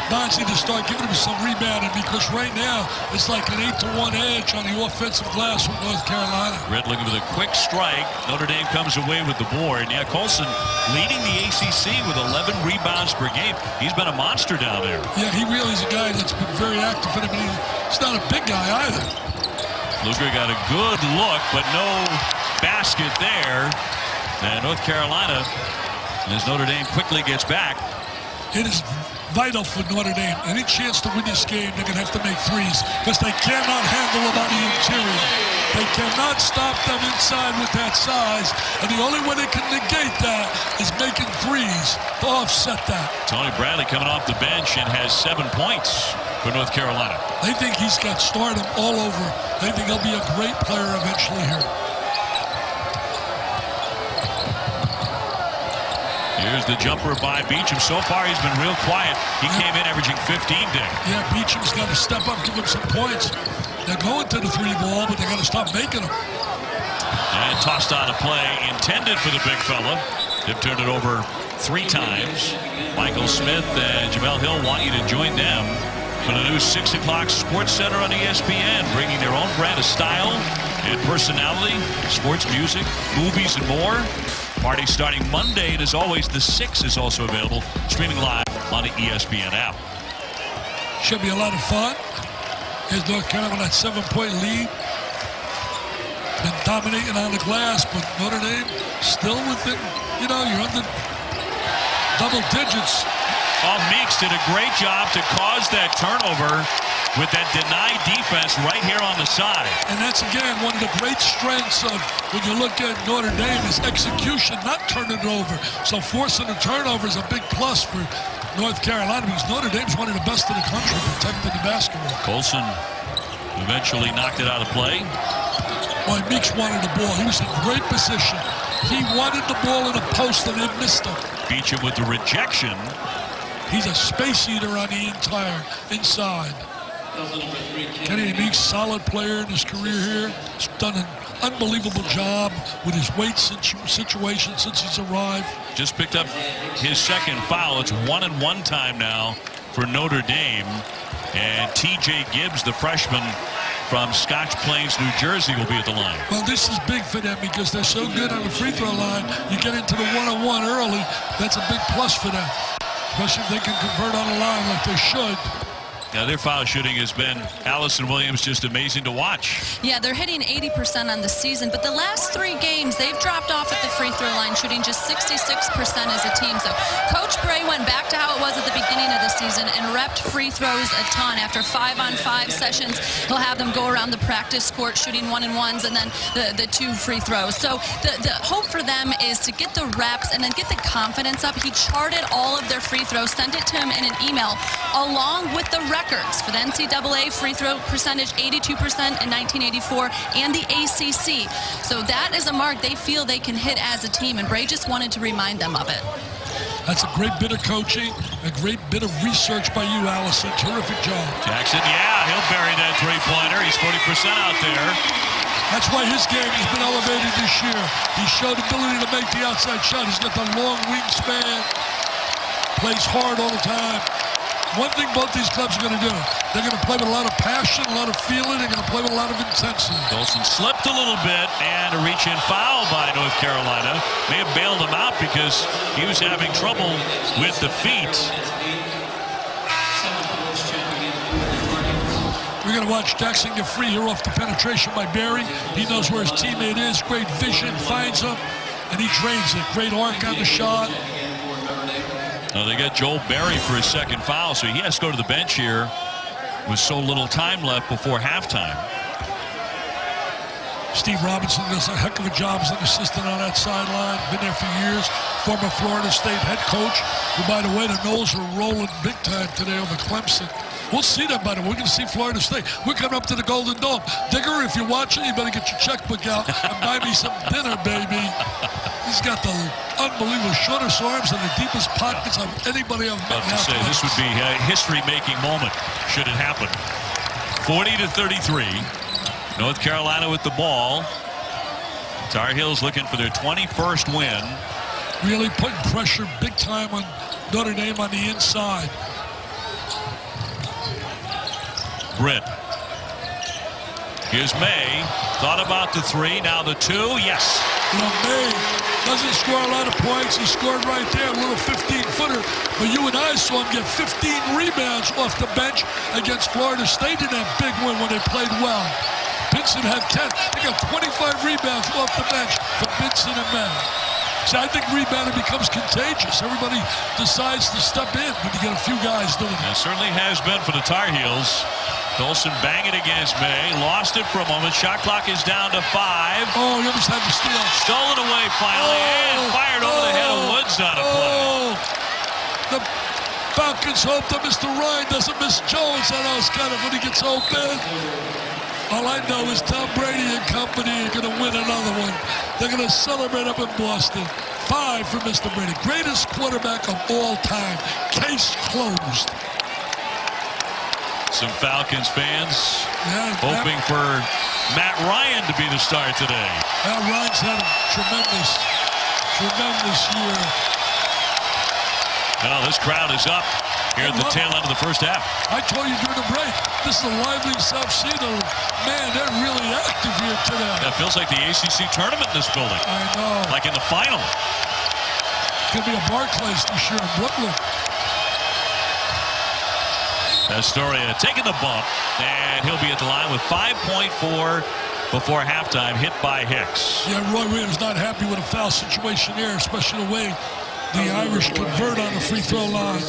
Bonzi to start giving him some rebounding because right now it's like an 8-to-1 edge on the offensive glass with North Carolina. Red looking with a quick strike. Notre Dame comes away with the board. Yeah, Colson leading the ACC with 11 rebounds per game. He's been a monster down there. Yeah, he really is a guy that's been very active in him. He's not a big guy either. Luger got a good look, but no basket there. And North Carolina, as Notre Dame quickly gets back. It is vital for Notre Dame. Any chance to win this game, they're going to have to make threes because they cannot handle them on the interior. They cannot stop them inside with that size, and the only way they can negate that is making threes to offset that. Tony Bradley coming off the bench and has 7 points for North Carolina. They think he's got stardom all over. They think he'll be a great player eventually here. Here's the jumper by Beecham. So far, he's been real quiet. He came in averaging 15, Dick. Yeah, Beecham's got to step up, give him some points. They're going to the three ball, but they got to stop making them. And tossed on a play intended for the big fella. They've turned it over 3 times. Michael Smith and Jamel Hill want you to join them for the new 6 o'clock Sports Center on ESPN, bringing their own brand of style and personality, sports, music, movies, and more. Party starting Monday, and as always, the 6 is also available, streaming live on the ESPN app. Should be a lot of fun. Here's North Carolina with that 7-point lead. Been dominating on the glass, but Notre Dame still within, you know, you're under double digits. Oh, Meeks did a great job to cause that turnover with that denied defense right here on the side. And that's, again, one of the great strengths of when you look at Notre Dame is execution, not turning it over. So forcing a turnover is a big plus for North Carolina because Notre Dame's one of the best in the country protecting the basketball. Colson eventually knocked it out of play. Boy, Meeks wanted the ball. He was in great position. He wanted the ball in the post and they missed him. Beecham with the rejection. He's a space eater on the entire inside. Kenny Meeks, solid player in his career here. He's done an unbelievable job with his weight situation since he's arrived. Just picked up his second foul. It's 1-and-1 time now for Notre Dame. And T.J. Gibbs, the freshman from Scotch Plains, New Jersey, will be at the line. Well, this is big for them because they're so good on the free throw line. You get into the 1-on-1 early, that's a big plus for them. Especially if they can convert on the line like they should. Their foul shooting has been, Allison Williams, just amazing to watch. Yeah, they're hitting 80% on the season, but the last 3 games, they've dropped off at the free throw line, shooting just 66% as a team. So Coach Bray went back to how it was at the beginning of the season and repped free throws a ton. After 5-on-5 sessions, he'll have them go around the practice court shooting 1-and-1s and then the 2 free throws. So the hope for them is to get the reps and then get the confidence up. He charted all of their free throws, sent it to him in an email, along with the records for the NCAA free throw percentage, 82% in 1984, and the ACC. So that is a mark they feel they can hit as a team, and Bray just wanted to remind them of it. That's a great bit of coaching, a great bit of research by you, Allison. Terrific job. Jackson, yeah, he'll bury that three-pointer. He's 40% out there. That's why his game has been elevated this year. He showed ability to make the outside shot. He's got the long wingspan, plays hard all the time. One thing both these clubs are going to do, they're going to play with a lot of passion, a lot of feeling. They're going to play with a lot of intensity. Dolson slipped a little bit, and a reach-in foul by North Carolina. May have bailed him out because he was having trouble with the feet. We're going to watch Jackson get free here off the penetration by Barry. He knows where his teammate is. Great vision, finds him, and he drains it. Great arc on the shot. They got Joel Berry for his second foul, so he has to go to the bench here with so little time left before halftime. Steve Robinson does a heck of a job as an assistant on that sideline. Been there for years. Former Florida State head coach, who, by the way, the Noles are rolling big time today over Clemson. We'll see them, by the way. We're going to see Florida State. We're coming up to the Golden Dome. Digger, if you're watching, you better get your checkbook out and buy me some dinner, baby. He's got the unbelievable shortest arms and the deepest pockets of anybody I've met. About to say, this would be a history-making moment should it happen. 40-33. North Carolina with the ball. Tar Heels looking for their 21st win. Really putting pressure big time on Notre Dame on the inside. Britt. Here's May. Thought about the 3, now the 2. Yes. You know, May doesn't score a lot of points. He scored right there, a little 15-footer. But you and I saw him get 15 rebounds off the bench against Florida State in that big win when they played well. Pinson had 10. They got 25 rebounds off the bench from Pinson and May. So I think rebounding becomes contagious. Everybody decides to step in when you get a few guys doing it. It certainly has been for the Tar Heels. Dolson banging against May. Lost it for a moment. Shot clock is down to 5. Oh, you almost had to steal. Stolen away finally and fired over the head of Woods on a play. The Falcons hope that Mr. Ryan doesn't miss Jones on those kind of when he gets open. All I know is Tom Brady and company are going to win another one. They're going to celebrate up in Boston. 5 for Mr. Brady. Greatest quarterback of all time. Case closed. Some Falcons fans hoping for Matt Ryan to be the star today. Matt Ryan's had a tremendous year. Well, this crowd is up here at the tail end of the first half. I told you during the break, this is a lively South Cedar. Man, they're really active here today. That feels like the ACC tournament in this building. I know. Like in the final. It's going to be a Barclays this year in Brooklyn. Astoria taking the bump, and he'll be at the line with 5.4 before halftime, hit by Hicks. Yeah, Roy Williams not happy with a foul situation there, especially the way the Irish convert on the free throw line.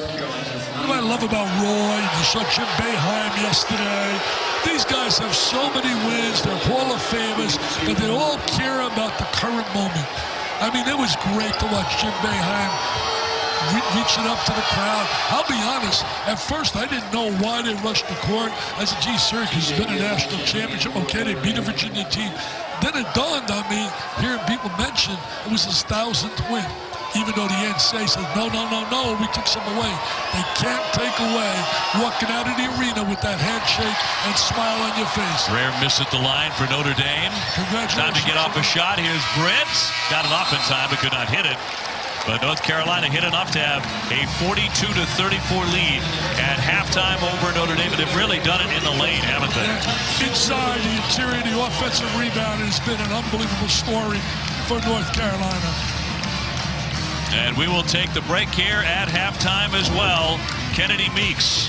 What I love about Roy, you saw Jim Boeheim yesterday. These guys have so many wins, they're Hall of Famers, but they all care about the current moment. I mean, it was great to watch Jim Boeheim reaching up to the crowd. I'll be honest, at first I didn't know why they rushed the court. I said, gee, Syracuse has been a national championship. Okay, they beat a Virginia team. Then it dawned on me, hearing people mention it was his 1,000th win. Even though the NCAA says, no, we took some away. They can't take away walking out of the arena with that handshake and smile on your face. Rare miss at the line for Notre Dame. Congratulations. Time to get off a shot. Here's Britt. Got it off in time, but could not hit it. But North Carolina hit enough to have a 42-34 lead at halftime over Notre Dame. But they've really done it in the lane, haven't they? Yeah. Inside the interior, the offensive rebound has been an unbelievable story for North Carolina. And we will take the break here at halftime as well. Kennedy Meeks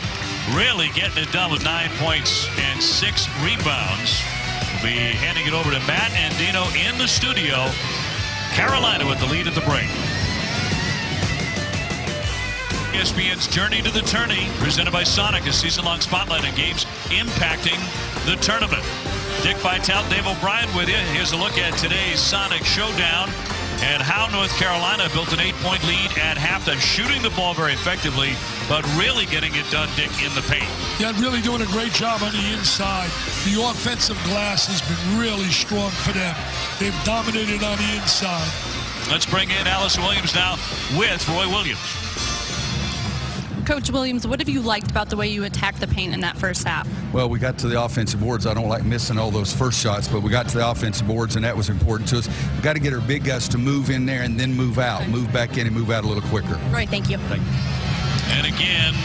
really getting it done with 9 points and 6 rebounds. We'll be handing it over to Matt and Dino in the studio. Carolina with the lead at the break. ESPN's Journey to the Tourney, presented by Sonic, a season-long spotlight on games impacting the tournament. Dick Vitale, Dave O'Brien with you. Here's a look at today's Sonic Showdown and how North Carolina built an 8-point lead at halftime, shooting the ball very effectively, but really getting it done, Dick, in the paint. Yeah, really doing a great job on the inside. The offensive glass has been really strong for them. They've dominated on the inside. Let's bring in Allison Williams now with Roy Williams. Coach Williams, what have you liked about the way you attacked the paint in that first half? Well, we got to the offensive boards. I don't like missing all those first shots, but we got to the offensive boards, and that was important to us. We got to get our big guys to move in there and then move out, move back in and move out a little quicker. Right, thank you. Thank you. And again,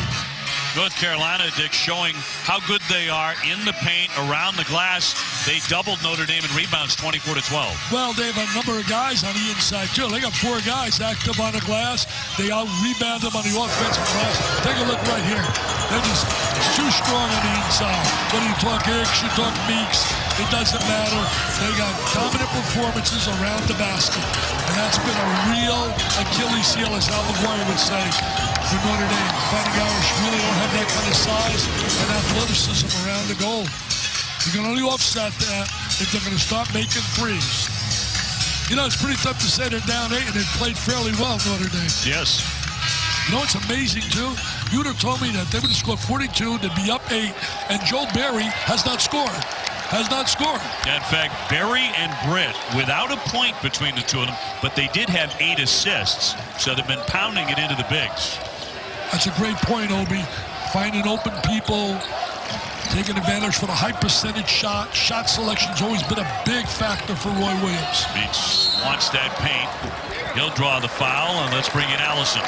North Carolina, Dick, showing how good they are in the paint, around the glass. They doubled Notre Dame in rebounds, 24-12. Well, they have a number of guys on the inside, too. They got 4 guys active on the glass. They out-rebound them on the offensive glass. Take a look right here. They're just too strong on the inside. Whether you talk Hicks, you talk Meeks, it doesn't matter. They got dominant performances around the basket. And that's been a real Achilles heel, as Al McGuire would say, for Notre Dame. Fighting Irish really don't have that kind of size and athleticism around the goal. You can only offset that if they're going to start making threes. You know, it's pretty tough to say they're down 8 and they played fairly well, Notre Dame. Yes. You know what's amazing, too? You would have told me that they would have scored 42, they'd be up 8, and Joe Barry has not scored. Has not scored. In fact, Barry and Britt, without a point between the two of them, but they did have 8 assists, so they've been pounding it into the bigs. That's a great point, Obi. Finding open people, taking advantage for the high percentage shot. Shot selection's always been a big factor for Roy Williams. Meeks wants that paint. He'll draw the foul, and let's bring in Allison.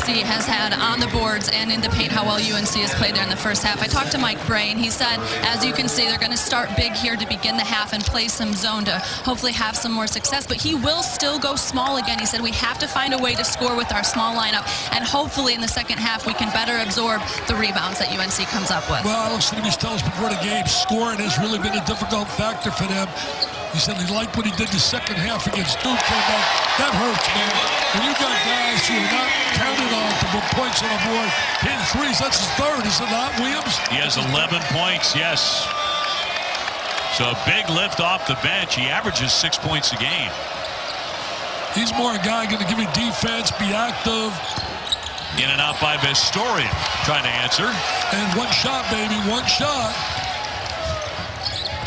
UNC has had on the boards and in the paint how well UNC has played there in the first half. I talked to Mike Bray, and he said, as you can see, they're going to start big here to begin the half and play some zone to hopefully have some more success. But he will still go small again. He said, we have to find a way to score with our small lineup, and hopefully in the second half we can better absorb the rebounds that UNC comes up with. Well, Alex Stevens tells us before the game, scoring has really been a difficult factor for them. He said he liked what he did the second half against Duke. That hurts, man. When you got guys who are not counted on to put points on the board, hitting threes, that's his third, is it not, Williams? He has 11 points, yes. So a big lift off the bench. He averages 6 points a game. He's more a guy going to give you defense, be active. In and out by Vestorian, trying to answer. And one shot, baby, one shot.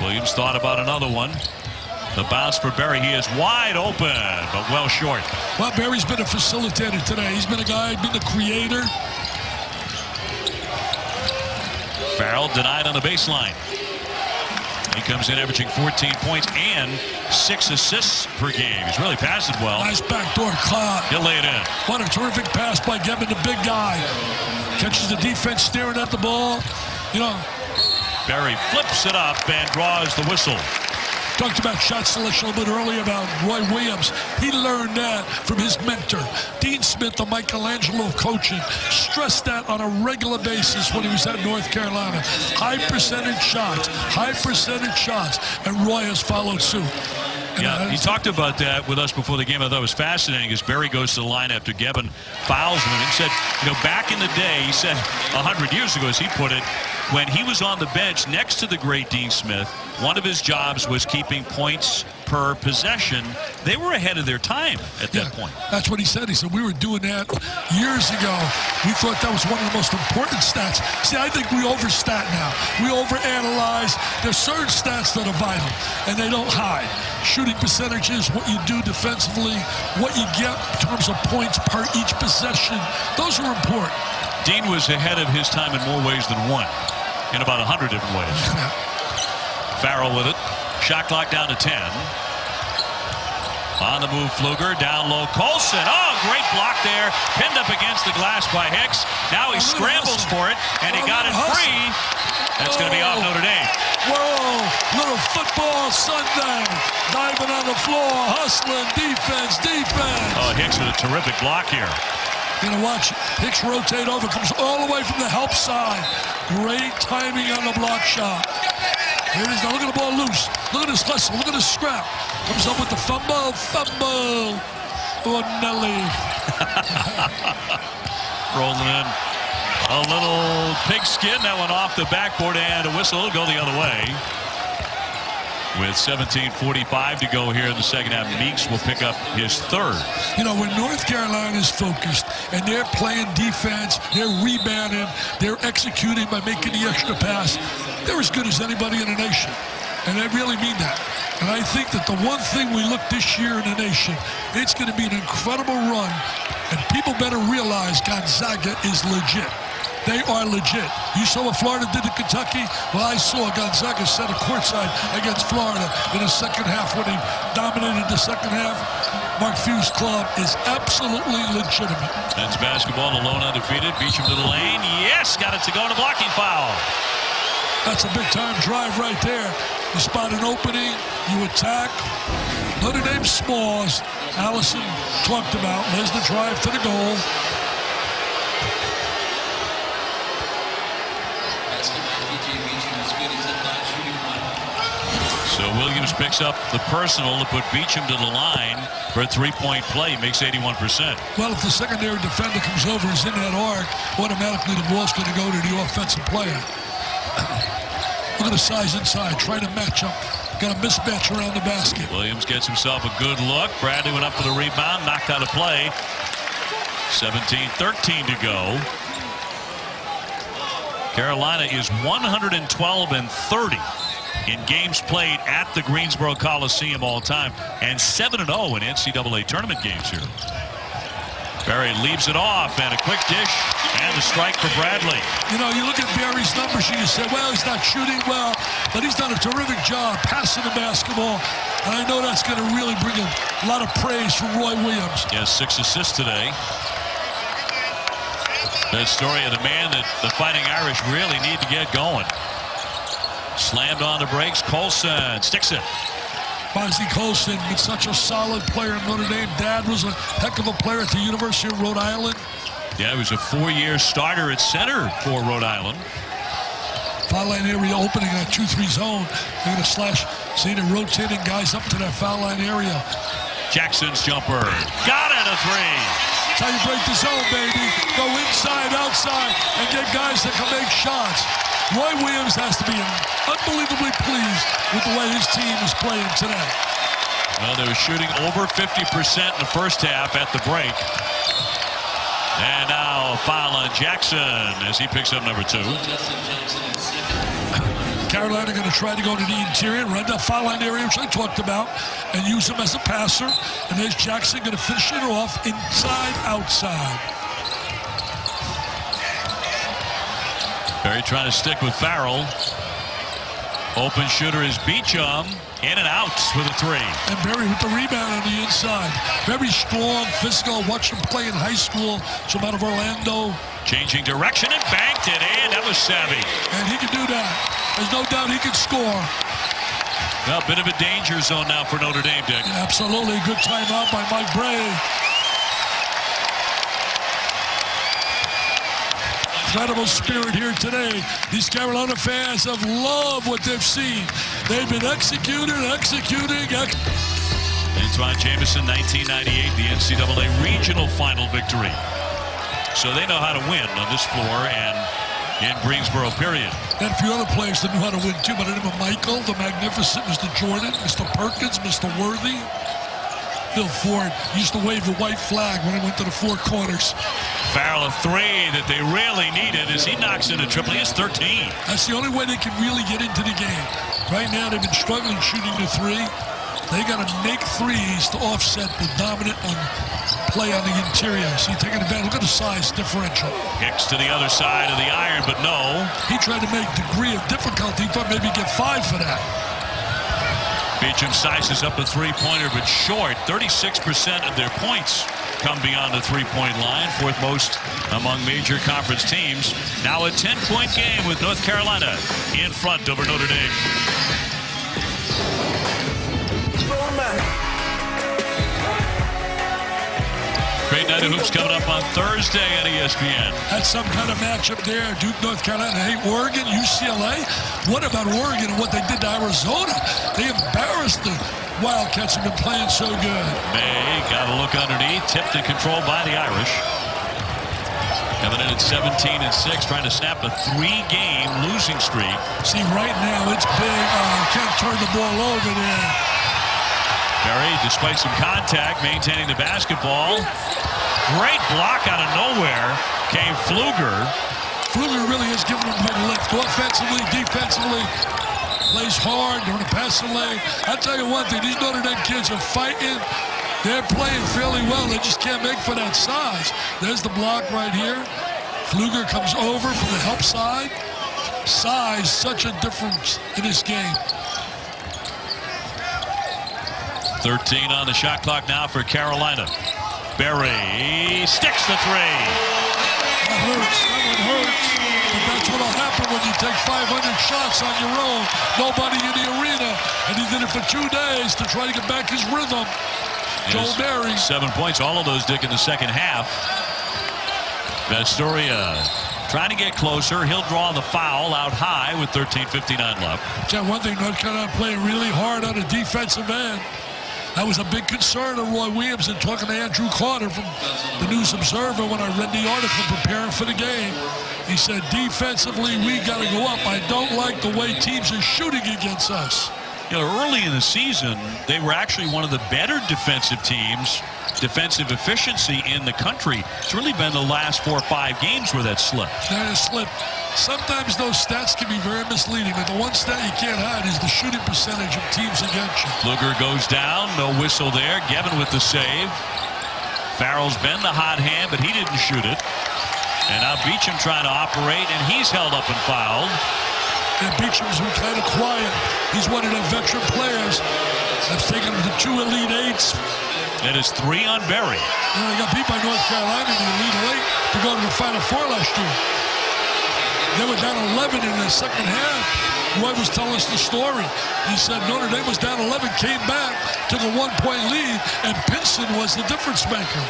Williams thought about another one. The bounce for Barry. He is wide open, but well short. Well, Barry's been a facilitator today. He's been a guy, been the creator. Farrell denied on the baseline. He comes in averaging 14 points and 6 assists per game. He's really passed it well. Nice backdoor caught. He'll lay it in. What a terrific pass by Gebben, the big guy. Catches the defense staring at the ball. You know. Barry flips it up and draws the whistle. Talked about shot selection a little bit earlier about Roy Williams. He learned that from his mentor, Dean Smith, the Michelangelo of coaching. Stressed that on a regular basis when he was at North Carolina. High percentage shots, and Roy has followed suit. Yeah, he talked about that with us before the game. I thought it was fascinating as Barry goes to the line after Gebben fouls him. He said, you know, back in the day, he said 100 years ago, as he put it, when he was on the bench next to the great Dean Smith, one of his jobs was keeping points per possession. They were ahead of their time at that point. That's what he said. He said, we were doing that years ago. We thought that was one of the most important stats. See, I think we overstat now. We overanalyze. There's certain stats that are vital, and they don't hide. Shooting percentages, what you do defensively, what you get in terms of points per each possession. Those are important. Dean was ahead of his time in more ways than one, in about 100 different ways. Farrell with it. Shot clock down to 10. On the move, Pfluger. Down low, Colson. Oh, great block there. Pinned up against the glass by Hicks. Now he scrambles for it, and he got it free. That's going to be off Notre Dame. Whoa, little football Sunday. Diving on the floor, hustling, defense. Oh, Hicks with a terrific block here. Gonna watch Hicks rotate over, comes all the way from the help side. Great timing on the block shot. Here it is now, look at the ball loose. Look at this hustle, look at this scrap. Comes up with the fumble. Oh, Nelly. Rolling in. A little pigskin that went off the backboard, and a whistle will go the other way. With 17:45 to go here in the second half, Meeks will pick up his third. You know, when North Carolina is focused and they're playing defense, they're rebounding, they're executing by making the extra pass, they're as good as anybody in the nation. And I really mean that. And I think that the one thing we look this year in the nation, it's going to be an incredible run. And people better realize Gonzaga is legit. They are legit. You saw what Florida did to Kentucky? Well, I saw Gonzaga set a courtside against Florida in the second half when they dominated the second half. Mark Few's club is absolutely legitimate. Men's basketball alone undefeated. Beecham to the lane. Yes, got it to go in a blocking foul. That's a big-time drive right there. You spot an opening, you attack. Notre Dame Smalls, Allison talked about, there's the drive to the goal. So Williams picks up the personal to put Beecham to the line for a three-point play. Makes 81%. Well, if the secondary defender comes over, is in that arc, automatically the ball's going to go to the offensive player. Look at the size inside, trying to match up. Got a mismatch around the basket. Williams gets himself a good look. Bradley went up for the rebound, knocked out of play. 17-13 to go. Carolina is 112-30 in games played at the Greensboro Coliseum all time, and 7-0 in NCAA tournament games here. Barry leaves it off, and a quick dish, and a strike for Bradley. You know, you look at Barry's numbers, and you say, well, he's not shooting well, but he's done a terrific job passing the basketball, and I know that's going to really bring a lot of praise from Roy Williams. He has 6 assists today. That story of the man that the Fighting Irish really need to get going. Slammed on the brakes. Colson sticks it. Bonzie Colson been such a solid player in Notre Dame. Dad was a heck of a player at the University of Rhode Island. Yeah, he was a 4-year starter at center for Rhode Island. Foul line area opening in a 2-3 zone. They're going to slash. See, they're rotating guys up to that foul line area. Jackson's jumper. Got it, a three. That's how you break the zone, baby. Go inside, outside, and get guys that can make shots. Roy Williams has to be unbelievably pleased with the way his team is playing today. Well, they were shooting over 50% in the first half at the break. And now a foul on Jackson as he picks up number 2. Carolina going to try to go to the interior, run that foul line area, which I talked about, and use him as a passer. And there's Jackson going to finish it off inside, outside. Barry trying to stick with Farrell. Open shooter is Beecham. In and out with a 3. And Barry with the rebound on the inside. Very strong, physical. Watched him play in high school. Some out of Orlando. Changing direction and banked it in. That was savvy. And he can do that. There's no doubt he can score. Well, a bit of a danger zone now for Notre Dame, Dick. Yeah, absolutely. Good timeout by Mike Bray. Incredible spirit here today. These Carolina fans have loved what they've seen. They've been executing. Antoine Jameson, 1998, the NCAA regional final victory. So they know how to win on this floor and in Greensboro, period. And a few other players that knew how to win too, but I remember Michael, the Magnificent, Mr. Jordan, Mr. Perkins, Mr. Worthy. Bill Ford used to wave the white flag when he went to the 4 corners. Farrell, a 3 that they really needed as he knocks in a triple. He has 13. That's the only way they can really get into the game. Right now, they've been struggling shooting the 3. They got to make threes to offset the dominant play on the interior. See, taking advantage. Look at the size differential. Hicks to the other side of the iron, but no. He tried to make degree of difficulty. He thought maybe he'd get 5 for that. Beecham sizes up a 3-pointer, but short. 36% of their points come beyond the 3-point line, 4th most among major conference teams. Now a 10-point game with North Carolina in front over Notre Dame. Great night of hoops coming up on Thursday on ESPN. That's some kind of matchup there. Duke, North Carolina. Hey, Oregon, UCLA. What about Oregon and what they did to Arizona? They embarrassed the Wildcats, have been playing so good. May got a look underneath. Tipped and controlled by the Irish. Coming in at 17-6, trying to snap a 3-game losing streak. See, right now it's big. Can't turn the ball over there. Berry, despite some contact, maintaining the basketball. Great block out of nowhere came Pfluger. Pfluger really has given them a big lift. Offensively, defensively. Plays hard, doing a passing lane. I'll tell you one thing, these Notre Dame kids are fighting. They're playing fairly well. They just can't make for that size. There's the block right here. Pfluger comes over from the help side. Size, such a difference in this game. 13 on the shot clock now for Carolina. Berry sticks the 3. That hurts. That one hurts. But that's what'll happen when you take 500 shots on your own. Nobody in the arena. And he did it for 2 days to try to get back his rhythm. Joel Berry. 7 points, all of those, Dick, in the second half. Vastoria trying to get closer. He'll draw the foul out high with 13:59 left. Tell one thing, North Carolina playing really hard on the defensive end. That was a big concern of Roy Williams, and talking to Andrew Carter from the News Observer when I read the article preparing for the game. He said, defensively, we got to go up. I don't like the way teams are shooting against us. You know, early in the season, they were actually one of the better defensive teams, defensive efficiency in the country. It's really been the last 4 or 5 games where that slipped. That has slipped. Sometimes those stats can be very misleading, but the one stat you can't hide is the shooting percentage of teams against you. Pfluger goes down, no whistle there. Gevin with the save. Farrell's been the hot hand, but he didn't shoot it. And now Beecham trying to operate, and he's held up and fouled. And Beecham's been kind of quiet. He's one of the veteran players that's taken him to 2 Elite Eights. That is 3 on Berry. You know, they got beat by North Carolina in the Elite Eight to go to the Final Four last year. They were down 11 in the second half. Roy was telling us the story. He said Notre Dame was down 11, came back, took a 1-point lead, and Pinson was the difference maker.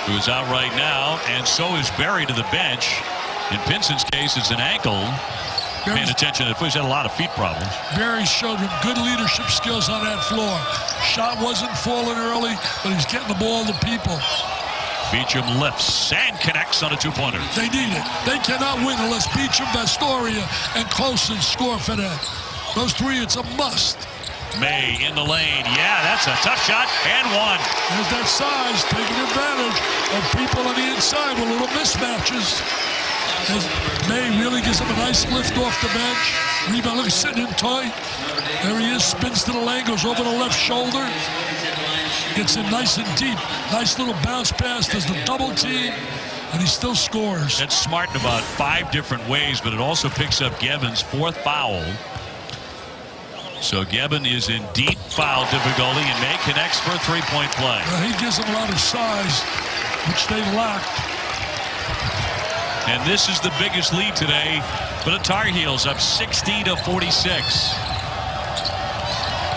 Who's out right now, and so is Berry to the bench. In Pinson's case, it's an ankle. Paying attention, he's had a lot of feet problems. Berry showed him good leadership skills on that floor. Shot wasn't falling early, but he's getting the ball to people. Beecham lifts and connects on a 2-pointer. They need it. They cannot win unless Beecham, Vastoria, and Colson score for them. Those 3, it's a must. May in the lane. Yeah, that's a tough shot, and 1. There's that size, taking advantage of people on the inside with little mismatches. As May really gives him a nice lift off the bench. Rebound, look, sitting in tight. There he is, spins to the lane, goes over the left shoulder. Gets in nice and deep. Nice little bounce pass, does the double team, and he still scores. That's smart in about 5 different ways, but it also picks up Gevin's 4th foul. So Gevin is in deep foul difficulty, and May connects for a 3-point play. He gives them a lot of size, which they lacked. And this is the biggest lead today for the Tar Heels, up 60-46.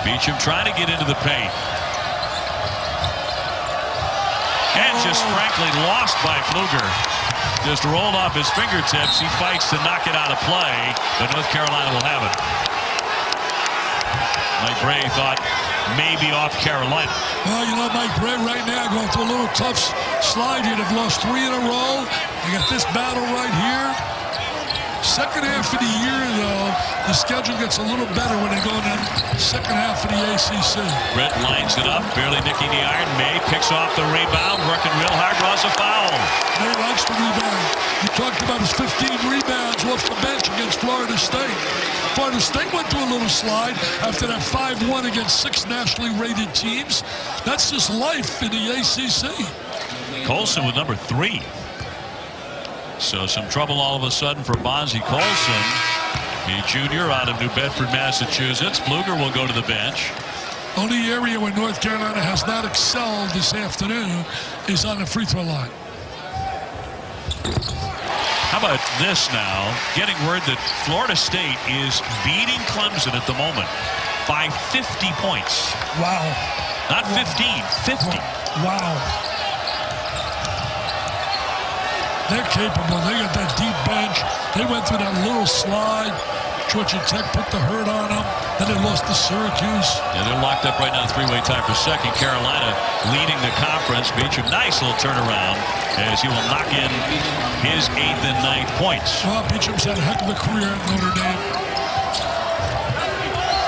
Beecham trying to get into the paint. And just frankly lost by Pfluger. Just rolled off his fingertips. He fights to knock it out of play, but North Carolina will have it. Mike Bray thought maybe off Carolina. Well, you know, Mike Bray right now going through a little tough slide here. They've lost 3 in a row. They got this battle right here. Second half of the year, though, the schedule gets a little better when they go in the second half of the ACC. Brett lines it up, barely nicking the iron. May picks off the rebound, working real hard, draws a foul. May likes the rebound. You talked about his 15 rebounds off the bench against Florida State. Florida State went through a little slide after that 5-1 against 6 nationally rated teams. That's just life in the ACC. Colson with number 3. So some trouble all of a sudden for Bonzie Colson, a junior out of New Bedford, Massachusetts. Pfluger will go to the bench. Only area where North Carolina has not excelled this afternoon is on the free throw line. How about this now? Getting word that Florida State is beating Clemson at the moment by 50 points. Wow. Not 15, 50. Wow. They're capable. They got that deep bench. They went through that little slide. Georgia Tech put the hurt on them. Then they lost to Syracuse. Yeah, they're locked up right now, three-way tie for second. Carolina leading the conference. Beecham, nice little turnaround as he will knock in his 8th and 9th points. Well, Beecham's had a heck of a career at Notre Dame.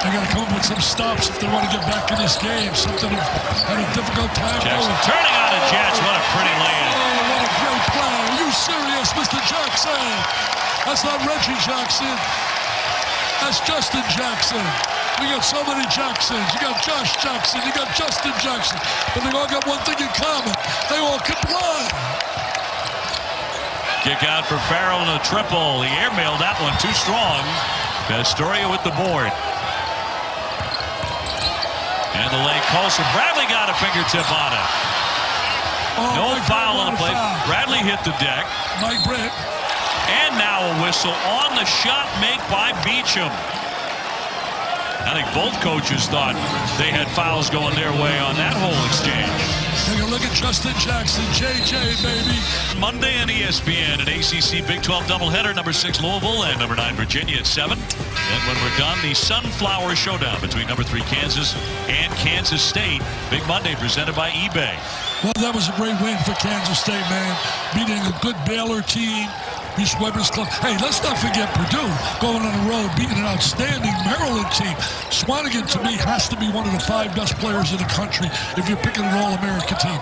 They got to come up with some stops if they want to get back in this game. Something had a difficult time. Jackson turning on the Jets. What a pretty lay-in. Oh, what a great play. Are you serious, Mr. Jackson? That's not Reggie Jackson. That's Justin Jackson. We got so many Jacksons. You got Josh Jackson. You got Justin Jackson. But they all got one thing in common. They all can play. Kick out for Farrell and a triple. He airmailed that one too strong. Pastoria with the board. And the lane Colson. Bradley got a fingertip on it. Oh, no foul on the play. Bradley hit the deck. Mike Britt. And now a whistle on the shot make by Beecham. I think both coaches thought they had fouls going their way on that whole exchange. Take a look at Justin Jackson, JJ, baby. Monday on ESPN, an ACC Big 12 doubleheader, number 6 Louisville and number 9 Virginia at 7. And when we're done, the Sunflower Showdown between number 3 Kansas and Kansas State. Big Monday presented by eBay. Well, that was a great win for Kansas State, man. Beating a good Baylor team. East Weber's club. Hey, let's not forget Purdue going on the road, beating an outstanding Maryland team. Swanigan, to me, has to be one of the 5 best players in the country if you're picking an All-America team.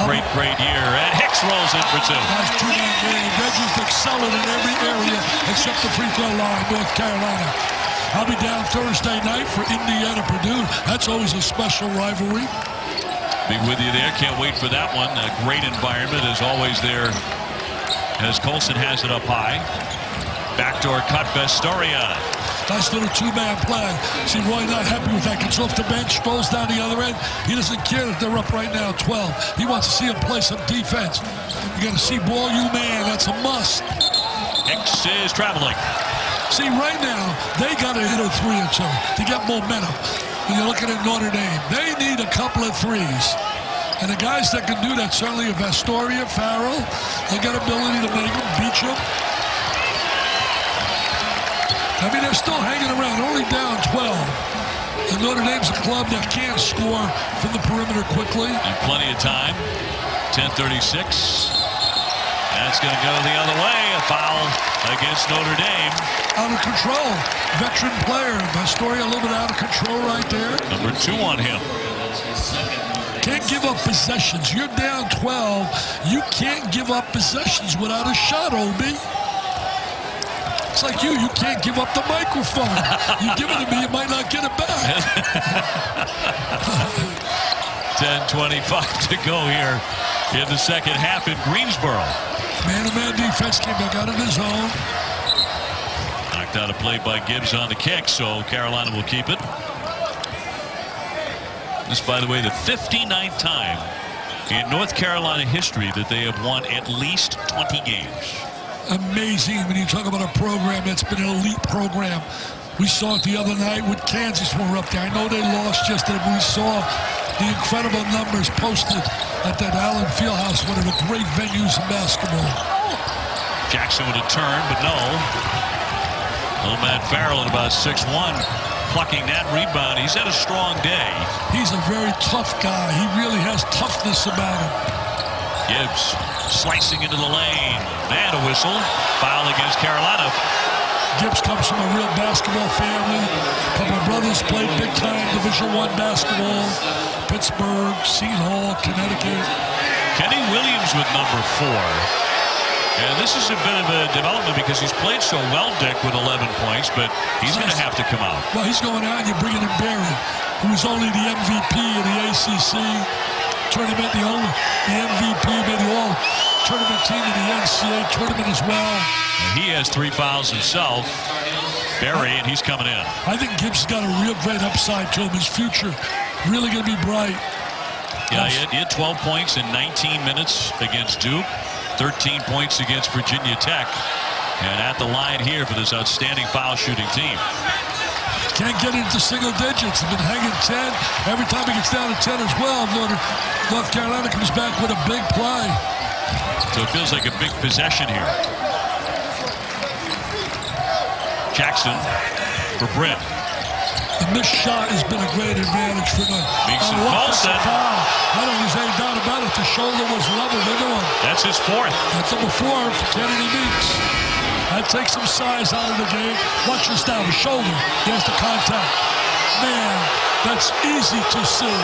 Great year. And Hicks rolls in for 2. Nice 2-9 game. Reggie's excelling in every area except the free throw line, North Carolina. I'll be down Thursday night for Indiana-Purdue. That's always a special rivalry. Be with you there. Can't wait for that one. A great environment as always there. As Colson has it up high. Backdoor cut, Vestoria. Nice little 2-man play. See Roy not happy with that. Gets off the bench, goes down the other end. He doesn't care that they're up right now 12. He wants to see him play some defense. You got to see ball you man. That's a must. Hicks is traveling. See, right now, they got to hit a 3 or 2 to get momentum. When you're looking at Notre Dame, they need a couple of threes. And the guys that can do that, certainly are Vestoria, Farrell. They got ability to make them, Beecham. I mean, they're still hanging around, only down 12. And Notre Dame's a club that can't score from the perimeter quickly. And plenty of time. 10:36. That's going to go the other way. A foul against Notre Dame. Out of control. Veteran player. Vestoria a little bit out of control right there. Number 2 on him. Can't give up possessions. You're down 12. You can't give up possessions without a shot, Obi. It's like you can't give up the microphone. You give it to me, you might not get it back. 10:25 to go here in the second half in Greensboro. Man-to-man defense came back out of his zone. Knocked out a play by Gibbs on the kick, so Carolina will keep it. This, by the way, the 59th time in North Carolina history that they have won at least 20 games. Amazing when you talk about a program that's been an elite program. We saw it the other night with Kansas when we were up there. I know they lost yesterday, but we saw the incredible numbers posted at that Allen Fieldhouse, one of the great venues in basketball. Jackson with a turn, but no. Little Matt Farrell at about 6'1", plucking that rebound. He's had a strong day. He's a very tough guy. He really has toughness about him. Gibbs slicing into the lane. And a whistle. Foul against Carolina. Gibbs comes from a real basketball family. A couple of brothers played big-time Division I basketball. Pittsburgh, Seton Hall, Connecticut. Kenny Williams with number 4. And this is a bit of a development because he's played so well, Dick, with 11 points, but he's going to have to come out. Well, he's going out and you're bringing in Barry, who was only the MVP of the ACC tournament, the MVP, made the all-tournament team in the NCAA tournament as well. And he has 3 fouls himself, Barry, and he's coming in. I think Gibbs got a real great upside to him. His future really going to be bright. Yeah, he had 12 points in 19 minutes against Duke. 13 points against Virginia Tech. And at the line here for this outstanding foul shooting team. Can't get into single digits. He's been hanging 10. Every time he gets down to 10 as well, North Carolina comes back with a big play. So it feels like a big possession here. Jackson for Britt. The missed shot has been a great advantage for the Colson. I don't think there's any doubt about it. The shoulder was leveled into him. That's his fourth. That's number 4 for Kennedy Meeks. That takes some size out of the game. Watch this now, the shoulder. There's the contact. Man, that's easy to see.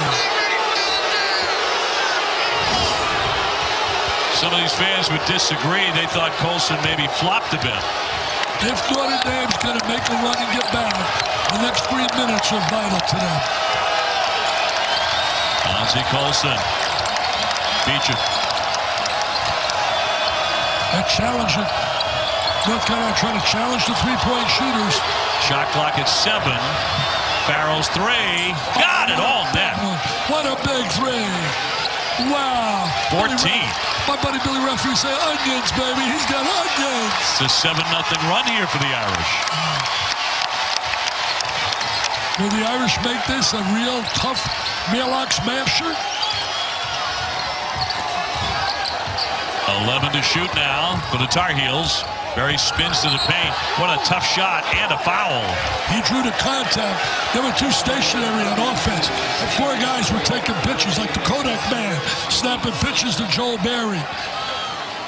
Some of these fans would disagree. They thought Colson maybe flopped a bit. If Notre Dame's going to make a run and get back, the next 3 minutes are vital to them. Ozzie Colson. Beecham. They're challenging. North Carolina trying to challenge the three-point shooters. Shot clock at 7. Farrell's 3. Got it all net. What a big 3. Wow. 14. My buddy Billy Referee say onions, baby. He's got onions. It's a 7-0 run here for the Irish. Will the Irish make this a real tough mailbox smasher? 11 to shoot now for the Tar Heels. Barry spins to the paint. What a tough shot and a foul. He drew the contact. They were too stationary on offense. The 4 guys were taking pictures like the Kodak man, snapping pictures to Joel Barry.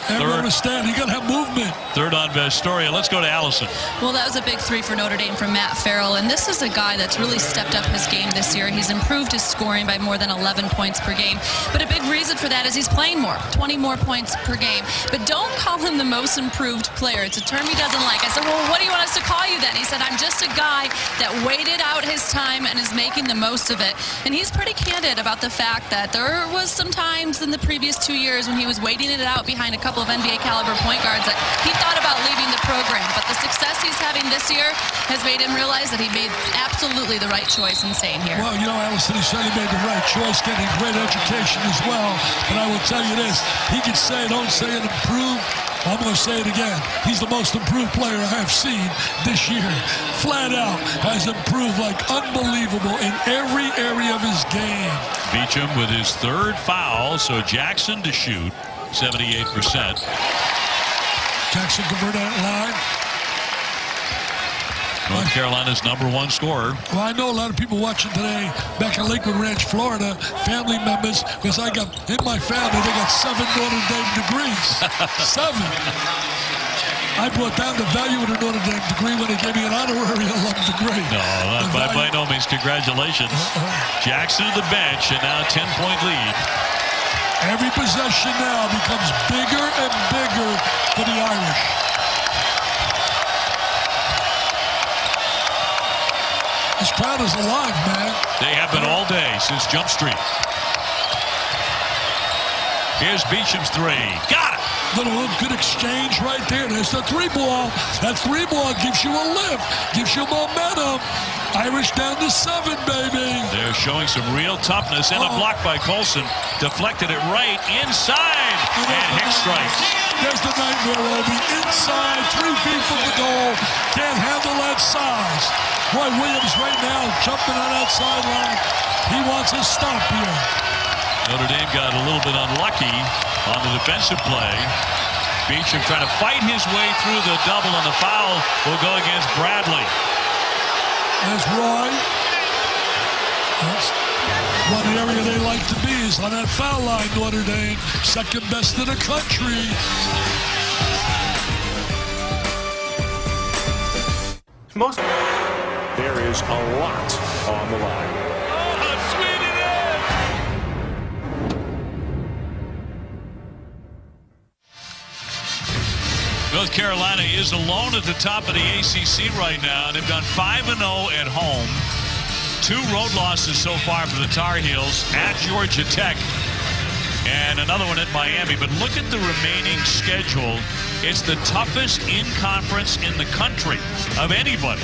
And we understand, you got to have movement. Third on Vestoria. Let's go to Allison. Well, that was a big 3 for Notre Dame from Matt Farrell. And this is a guy that's really stepped up his game this year. He's improved his scoring by more than 11 points per game. But a big reason for that is he's playing more, 20 more points per game. But don't call him the most improved player. It's a term he doesn't like. I said, well, what do you want us to call you then? He said, I'm just a guy that waited out his time and is making the most of it. And he's pretty candid about the fact that there was some times in the previous 2 years when he was waiting it out behind a couple of NBA caliber point guards that he thought about leaving the program. But the success he's having this year has made him realize that he made absolutely the right choice in staying here. Well, you know, Allison, he said he made the right choice, getting great education as well. But I will tell you this, he could say, don't say it, improve. I'm going to say it again. He's the most improved player I have seen this year. Flat out has improved like unbelievable in every area of his game. Beecham with his 3rd foul, so Jackson to shoot. 78%. Jackson convert that line. North Carolina's #1 scorer. Well, I know a lot of people watching today back in Lakewood Ranch, Florida, family members, because I got, in my family, they got 7 Notre Dame degrees. 7. I brought down the value of the Notre Dame degree when they gave me an honorary alum degree. No, by no means. Congratulations. Jackson to the bench, and now a 10-point lead. Every possession now becomes bigger and bigger for the Irish. This crowd is alive, man. They have been all day since Jump Street. Here's Beecham's 3. Got it! Little good exchange right there. There's the 3-ball. That 3-ball gives you a lift, gives you momentum. Irish down to 7, baby. They're showing some real toughness, and a block by Colson. Deflected it right inside, and Hicks strikes. There's the nightmare, Obi. Inside, 3 feet from the goal. Can't handle that size. Boy, Williams right now jumping on that sideline. He wants a stop here. Notre Dame got a little bit unlucky on the defensive play. Beecham trying to fight his way through the double, and the foul will go against Bradley. There's Roy. That's one area they like to be is on that foul line, Notre Dame. 2nd best in the country. There is a lot on the line. Oh, how sweet it is! North Carolina is alone at the top of the ACC right now. They've gone 5-0 at home. 2 road losses so far for the Tar Heels at Georgia Tech and another one at Miami. But look at the remaining schedule. It's the toughest in conference in the country of anybody.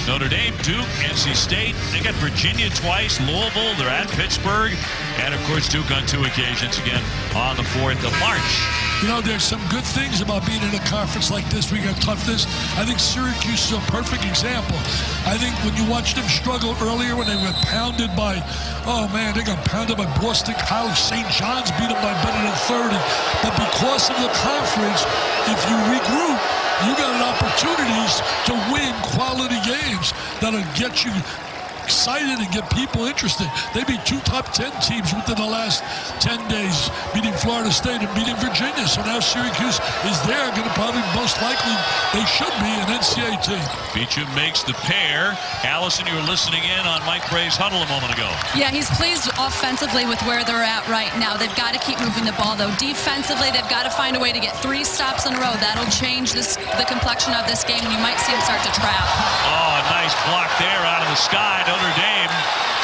Notre Dame, Duke, NC State. They got Virginia twice, Louisville. They're at Pittsburgh. And, of course, Duke on 2 occasions again on the 4th of March. You know, there's some good things about being in a conference like this where you got toughness. I think Syracuse is a perfect example. I think when you watched them struggle earlier when they were pounded by, oh man, they got pounded by Boston College. St. John's beat them by better than 30. But because of the conference, if you regroup, you got opportunities to win quality games that'll get you excited and get people interested. They beat 2 top 10 teams within the last 10 days, beating Florida State and beating Virginia. So now Syracuse is there, going to probably most likely they should be an NCAA team. Beecham makes the pair. Allison, you were listening in on Mike Bray's huddle a moment ago. Yeah, he's pleased offensively with where they're at right now. They've got to keep moving the ball, though. Defensively, they've got to find a way to get 3 stops in a row. That'll change the complexion of this game, and you might see them start to trap. Oh, a nice block there out of the sky. Notre Dame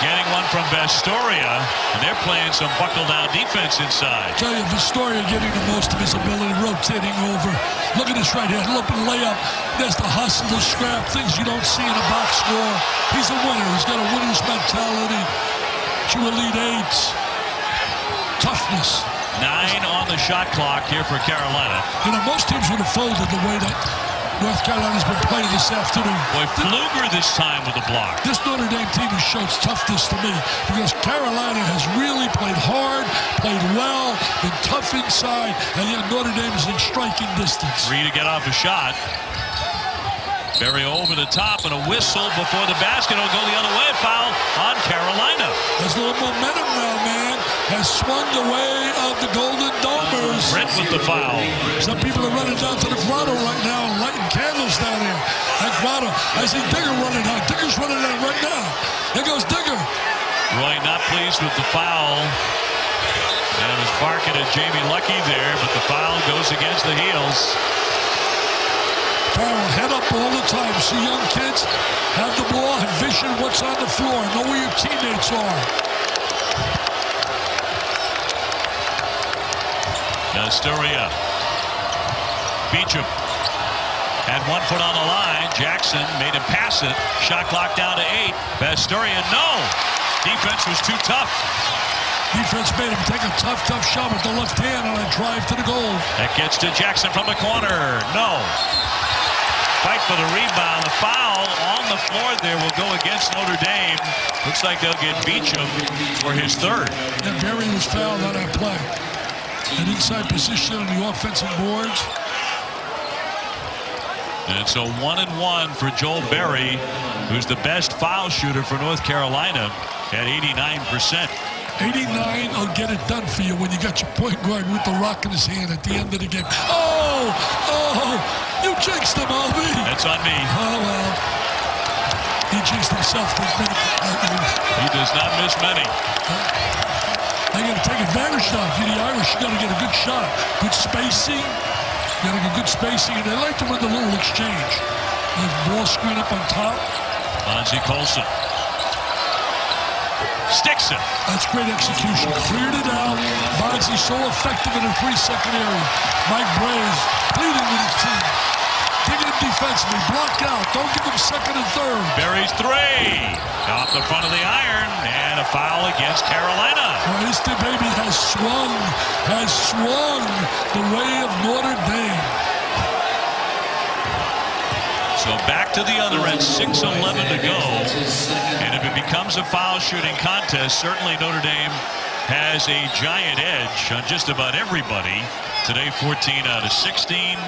getting one from Vestoria, and they're playing some buckle-down defense inside. I tell you, Vestoria getting the most of his ability, rotating over. Look at this right here, open layup. There's the hustle, the scrap, things you don't see in a box score. He's a winner. He's got a winner's mentality. 2 Elite Eights. Toughness. 9 on the shot clock here for Carolina. You know, most teams would have folded the way that North Carolina's been playing this afternoon. Boy, Pfluger this time with the block. This Notre Dame team has shown toughness to me because Carolina has really played hard, played well, been tough inside, and yet Notre Dame is in striking distance. 3 to get off a shot. Berry over the top and a whistle before the basket. It'll go the other way. Foul on Carolina. There's a little momentum now, man. Has swung the way of the Golden Domers. Brent with the foul. Some people are running down to the grotto right now and lighting candles down there. That grotto. I see Digger running out. Digger's running out right now. There goes Digger. Roy not pleased with the foul. And was barking at Jamie Lucky there, but the foul goes against the heels. Farrell, head up all the time. See young kids have the ball, have vision what's on the floor, know where your teammates are. Astoria. Beecham had 1 foot on the line. Jackson made him pass it. Shot clock down to 8. Astoria, no. Defense was too tough. Defense made him take a tough shot with the left hand on a drive to the goal. That gets to Jackson from the corner. No. Fight for the rebound. The foul on the floor there will go against Notre Dame. Looks like they'll get Beecham for his 3rd. And Berry was fouled on that play. An inside position on the offensive boards. And so 1-1 for Joel Berry, who's the best foul shooter for North Carolina at 89%. 89 will get it done for you when you got your point guard with the rock in his hand at the end of the game. Oh, you jinxed him, Albie. That's on me. Oh, well. He jinxed himself. He does not miss many. They got to take advantage now. If you're the Irish, you got to get a good shot. Good spacing. You got to get good spacing. And they like to run the little exchange. The ball screen up on top. Bonzie Colson. Sticks it. That's great execution. Cleared it out. Bonzie so effective in a 3-second area. Mike Bray's pleading with his team. Dig him defensively. Block out. Don't give him 2nd and 3rd. Berry's 3. Off the front of the iron. And a foul against Carolina. Well, this baby has swung the way of Notre Dame. So back to the other end, 6:11 to go. And if it becomes a foul shooting contest, certainly Notre Dame has a giant edge on just about everybody. Today, 14 out of 16.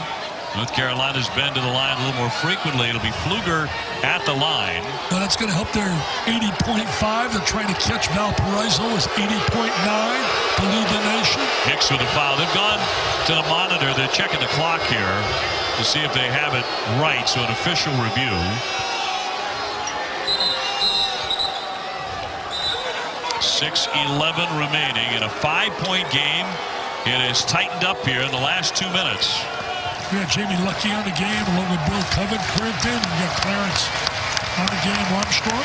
North Carolina's been to the line a little more frequently. It'll be Pfluger at the line. Well, that's going to help their 80.5. They're trying to catch Valparaiso as 80.9 to lead the nation. Hicks with a foul. They've gone to the monitor. They're checking the clock here to see if they have it right. So an official review. .11 remaining in a 5-point game. It has tightened up here in the last 2 minutes. We got Jamie Lucky on the game along with Bill Covington. We got Clarence on the game, Armstrong.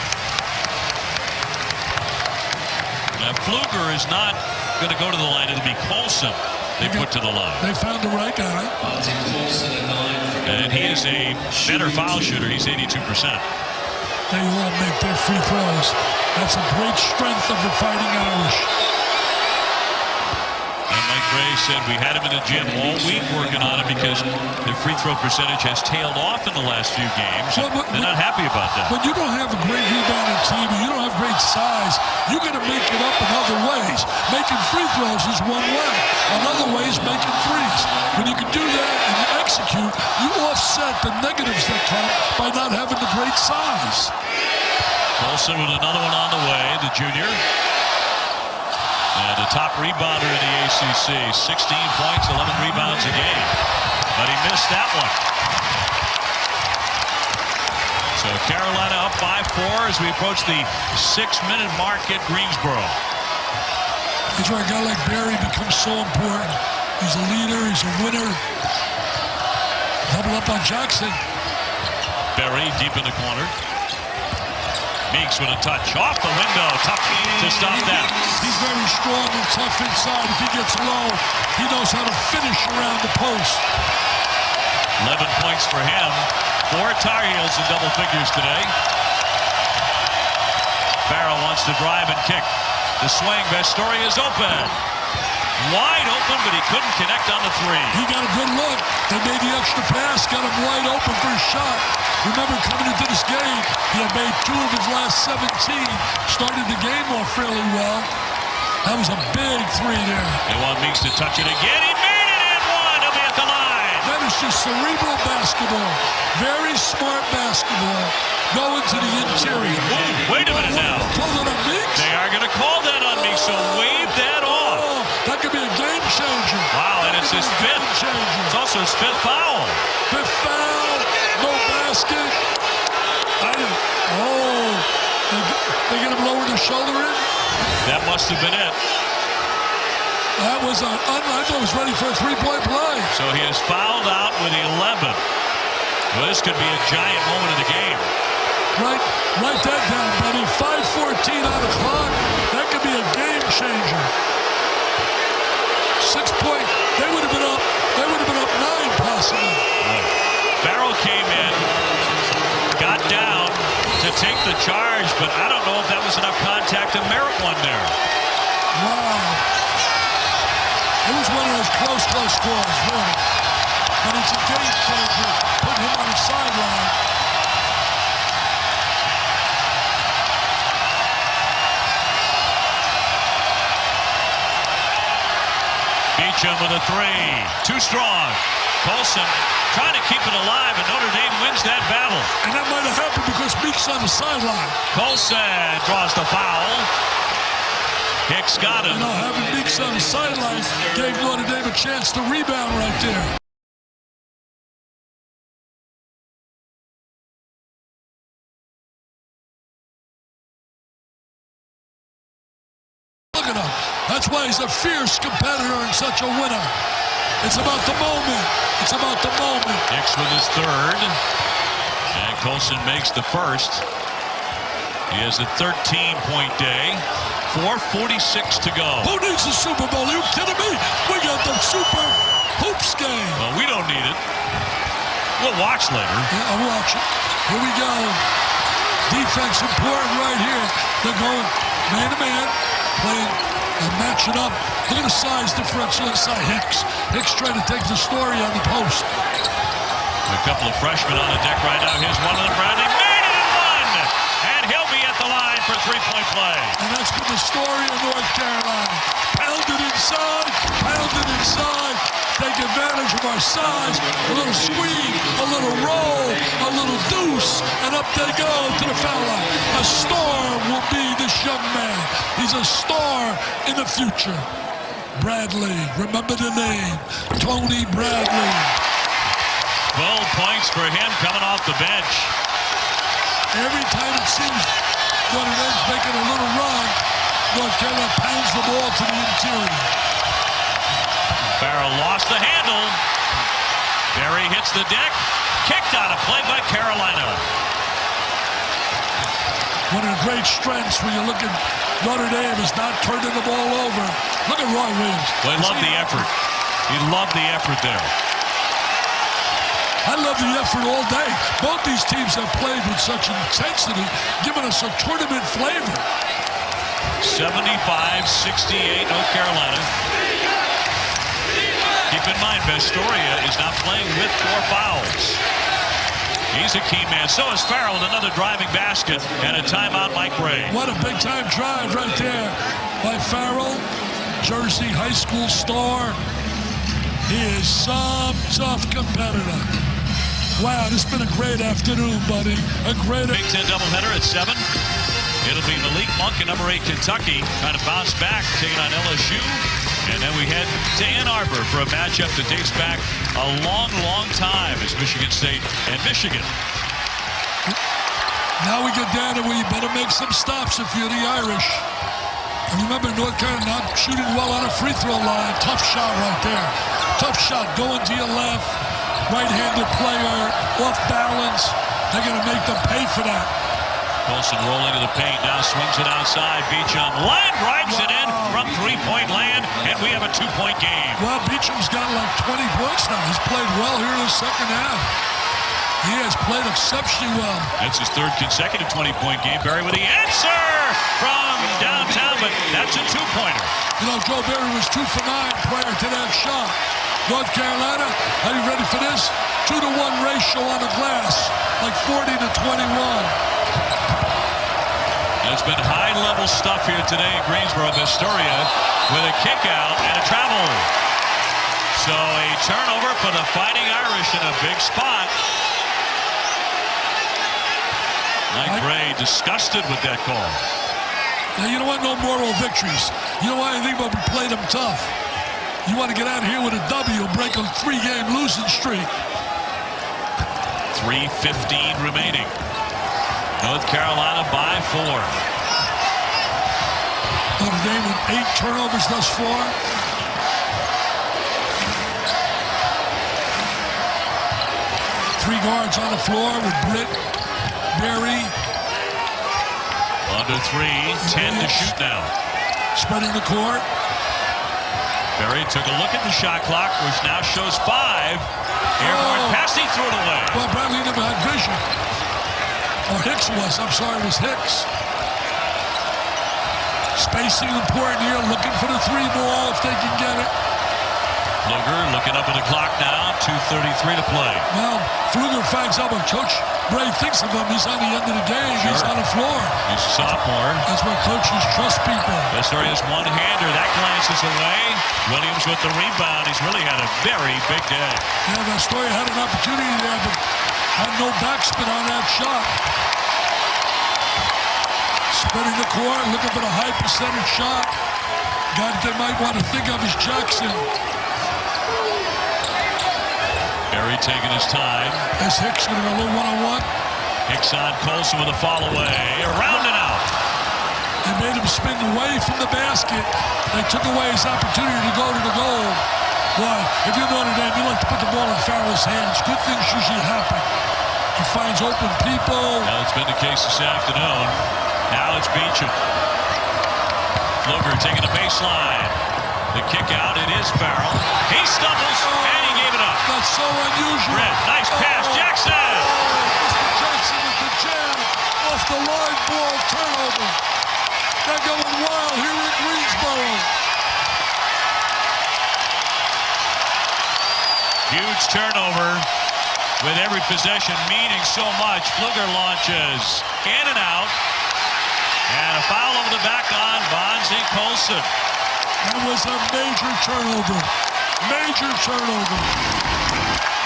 Now Pfluger is not going to go to the line. It'll be Colson they put to the line. They found the right guy. And he is a better foul shooter. He's 82%. They all make their free throws. That's a great strength of the Fighting Irish. And Mike Ray said we had him in the gym all week working on it because the free throw percentage has tailed off in the last few games. They're not happy about that. When you don't have a great rebounding team and you don't have great size, you're going to make it up in other ways. Making free throws is one way. Another way is making threes. When you can do that and you execute, you offset the negatives that come by not having the great size. Colson with another one on the way, the junior. And the top rebounder in the ACC, 16 points, 11 rebounds a game. But he missed that one. So Carolina up by 4 as we approach the 6-minute mark at Greensboro. That's where a guy like Barry becomes so important. He's a leader, he's a winner. Double up on Jackson. Barry deep in the corner. Meeks with a touch off the window. Tough to stop that. He's very strong and tough inside. If he gets low, he knows how to finish around the post. 11 points for him. 4 Tar Heels in double figures today. Farrell wants to drive and kick. The swing, Vestori is open. Wide open, but he couldn't connect on the 3. He got a good look. They made the extra pass, got him wide open for his shot. Remember, coming into this game, he had made 2 of his last 17. Started the game off fairly well. That was a big 3 there. They want Meeks to touch it again. He made it in 1. He'll be at the line. That is just cerebral basketball. Very smart basketball. Going to the interior. Wait a minute now. Call it on Meeks? They are going to call that on Meeks, so wave that off. That could be a game changer. Wow, and it's his 5th. It's also his 5th foul. 5th foul. No basket. They get him lower the shoulder in? That must have been it. That was I thought he was ready for a 3-point play. So he is fouled out with 11. Well, this could be a giant moment of the game. Write that down, buddy. 5:14 on the clock. That could be a game changer. 6 point. They would have been up. They would have been up 9 possibly. Farrell came in, got down to take the charge, but I don't know if that was enough contact to merit one there. Wow. It was one of those close scores, really. But it's a game changer. Put him on the sideline. Beecham with a 3. Too strong. Colson trying to keep it alive, and Notre Dame wins that battle. And that might have happened because Meeks on the sideline. Colson draws the foul. Hicks got him. You know, having Meeks on the sideline gave Notre Dame a chance to rebound right there. Look at him. That's why he's a fierce competitor and such a winner. It's about the moment. It's about the moment. Hicks with his 3rd. And Colson makes the 1st. He has a 13-point day. 4:46 to go. Who needs the Super Bowl? Are you kidding me? We got the Super Hoops game. Well, we don't need it. We'll watch later. Yeah, I'll watch it. Here we go. Defense important right here. They're going man-to-man, playing and matching up. Look at the size differential inside Hicks. Hicks trying to take the story on the post. A couple of freshmen on the deck right now. Here's one of them, Bradley. Made it in 1! And he'll be at the line for 3-point play. And that's been the story of North Carolina. Pounded inside, pounded inside. Take advantage of our size. A little screen, a little roll, a little deuce, and up they go to the foul line. A star will be this young man. He's a star in the future. Bradley, remember the name, Tony Bradley. 12 points for him coming off the bench. Every time it seems Notre Dame's making a little run, North Carolina pounds the ball to the interior. Farrell lost the handle. Barry hits the deck. Kicked out of play by Carolina. One of the great strengths when you look at Notre Dame is not turning the ball over. Look at Roy Williams. Well, he loved the effort. He loved the effort there. I love the effort all day. Both these teams have played with such intensity, giving us a tournament flavor. 75-68, North Carolina. Keep in mind, Vestoria is now playing with 4 fouls. He's a key man. So is Farrell with another driving basket and a timeout, Mike Ray. What a big-time drive right there by Farrell, Jersey high school star. He is some tough competitor. Wow, this has been a great afternoon, buddy. A great Big Ten doubleheader at 7. It'll be Malik Monk at number 8, Kentucky, trying to bounce back, taking on LSU. And then we head to Ann Arbor for a matchup that dates back a long, long time. It's Michigan State and Michigan. Now we get down to where you better make some stops if you're the Irish. And remember, North Carolina not shooting well on a free throw line. Tough shot right there. Tough shot going to your left. Right-handed player, off balance. They're going to make them pay for that. Colson rolling to the paint, now swings it outside. Beecham line drives it in from three-point land, and we have a 2-point game. Well, Beecham's got like 20 points now. He's played well here in the second half. He has played exceptionally well. That's his 3rd consecutive 20-point game. Barry with the answer from downtown, but that's a 2-pointer. You know, Joe Barry was 2 for 9 prior to that shot. North Carolina, are you ready for this? 2-to-1 ratio on the glass, like 40-21. It's been high-level stuff here today in Greensboro. Vestoria with a kick out and a travel. So a turnover for the Fighting Irish in a big spot. Mike Ray disgusted with that call. Now, you don't want no moral victories. You don't want anything but we played them tough. You want to get out of here with a W, break a 3-game losing streak. 3:15 remaining. North Carolina by 4. Notre Dame with 8 turnovers thus far. Three guards on the floor with Britt, Berry. Under 3, 10 to shoot now. Spreading the court. Berry took a look at the shot clock, which now shows 5. Airborne pass, he threw it away. Well, Bradley never had vision. Or Hicks was. I'm sorry, it was Hicks. Spacing important here, looking for the 3 ball if they can get it. Fluger looking up at the clock now, 2:33 to play. Well, Fluger finds out what Coach Bray thinks of him. He's on the end of the game. Sure. He's on the floor. He's a sophomore. That's where coaches trust people. Vestoria's one-hander. That glances away. Williams with the rebound. He's really had a very big day. Yeah, Vestoria had an opportunity there, but had no backspin on that shot. Spreading the court, looking for the high percentage shot. Guy that they might want to think of is Jackson. Berry taking his time. Is Hicks going to go a little one-on-one? Hicks on Colson with a fall away. Around and out. They made him spin away from the basket. They took away his opportunity to go to the goal. Why? If you're Notre Dame, you like to put the ball in Farrell's hands. Good things usually happen. He finds open people. Well, it's been the case this afternoon. Now it's Beecham. Fluger taking the baseline. The kick out, it is Farrell. He stumbles, and he gave it up. That's so unusual. Red, nice pass, Jackson. Mr. Jackson with the jam off the line ball turnover. They're going wild here in Greensboro. Huge turnover with every possession meaning so much. Fluger launches in and out. And a foul over the back on Bonzi Colson. That was a major turnover. Major turnover.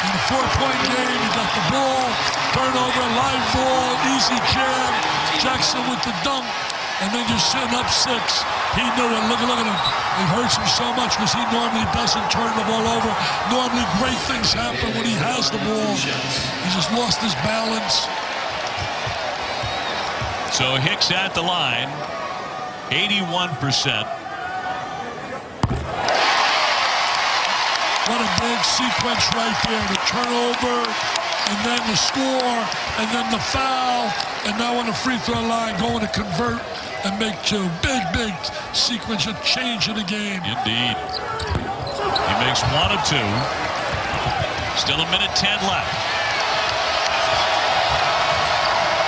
In a 4-point game, you got the ball, turnover, live ball, easy jam. Jackson with the dunk, and then you're sitting up 6. He knew it. Look at him. It hurts him so much because he normally doesn't turn the ball over. Normally great things happen when he has the ball. He just lost his balance. So Hicks at the line, 81%. What a big sequence right there. The turnover, and then the score, and then the foul, and now on the free throw line going to convert and make 2. Big sequence of change in the game. Indeed. He makes 1 of 2. Still a minute 10 left.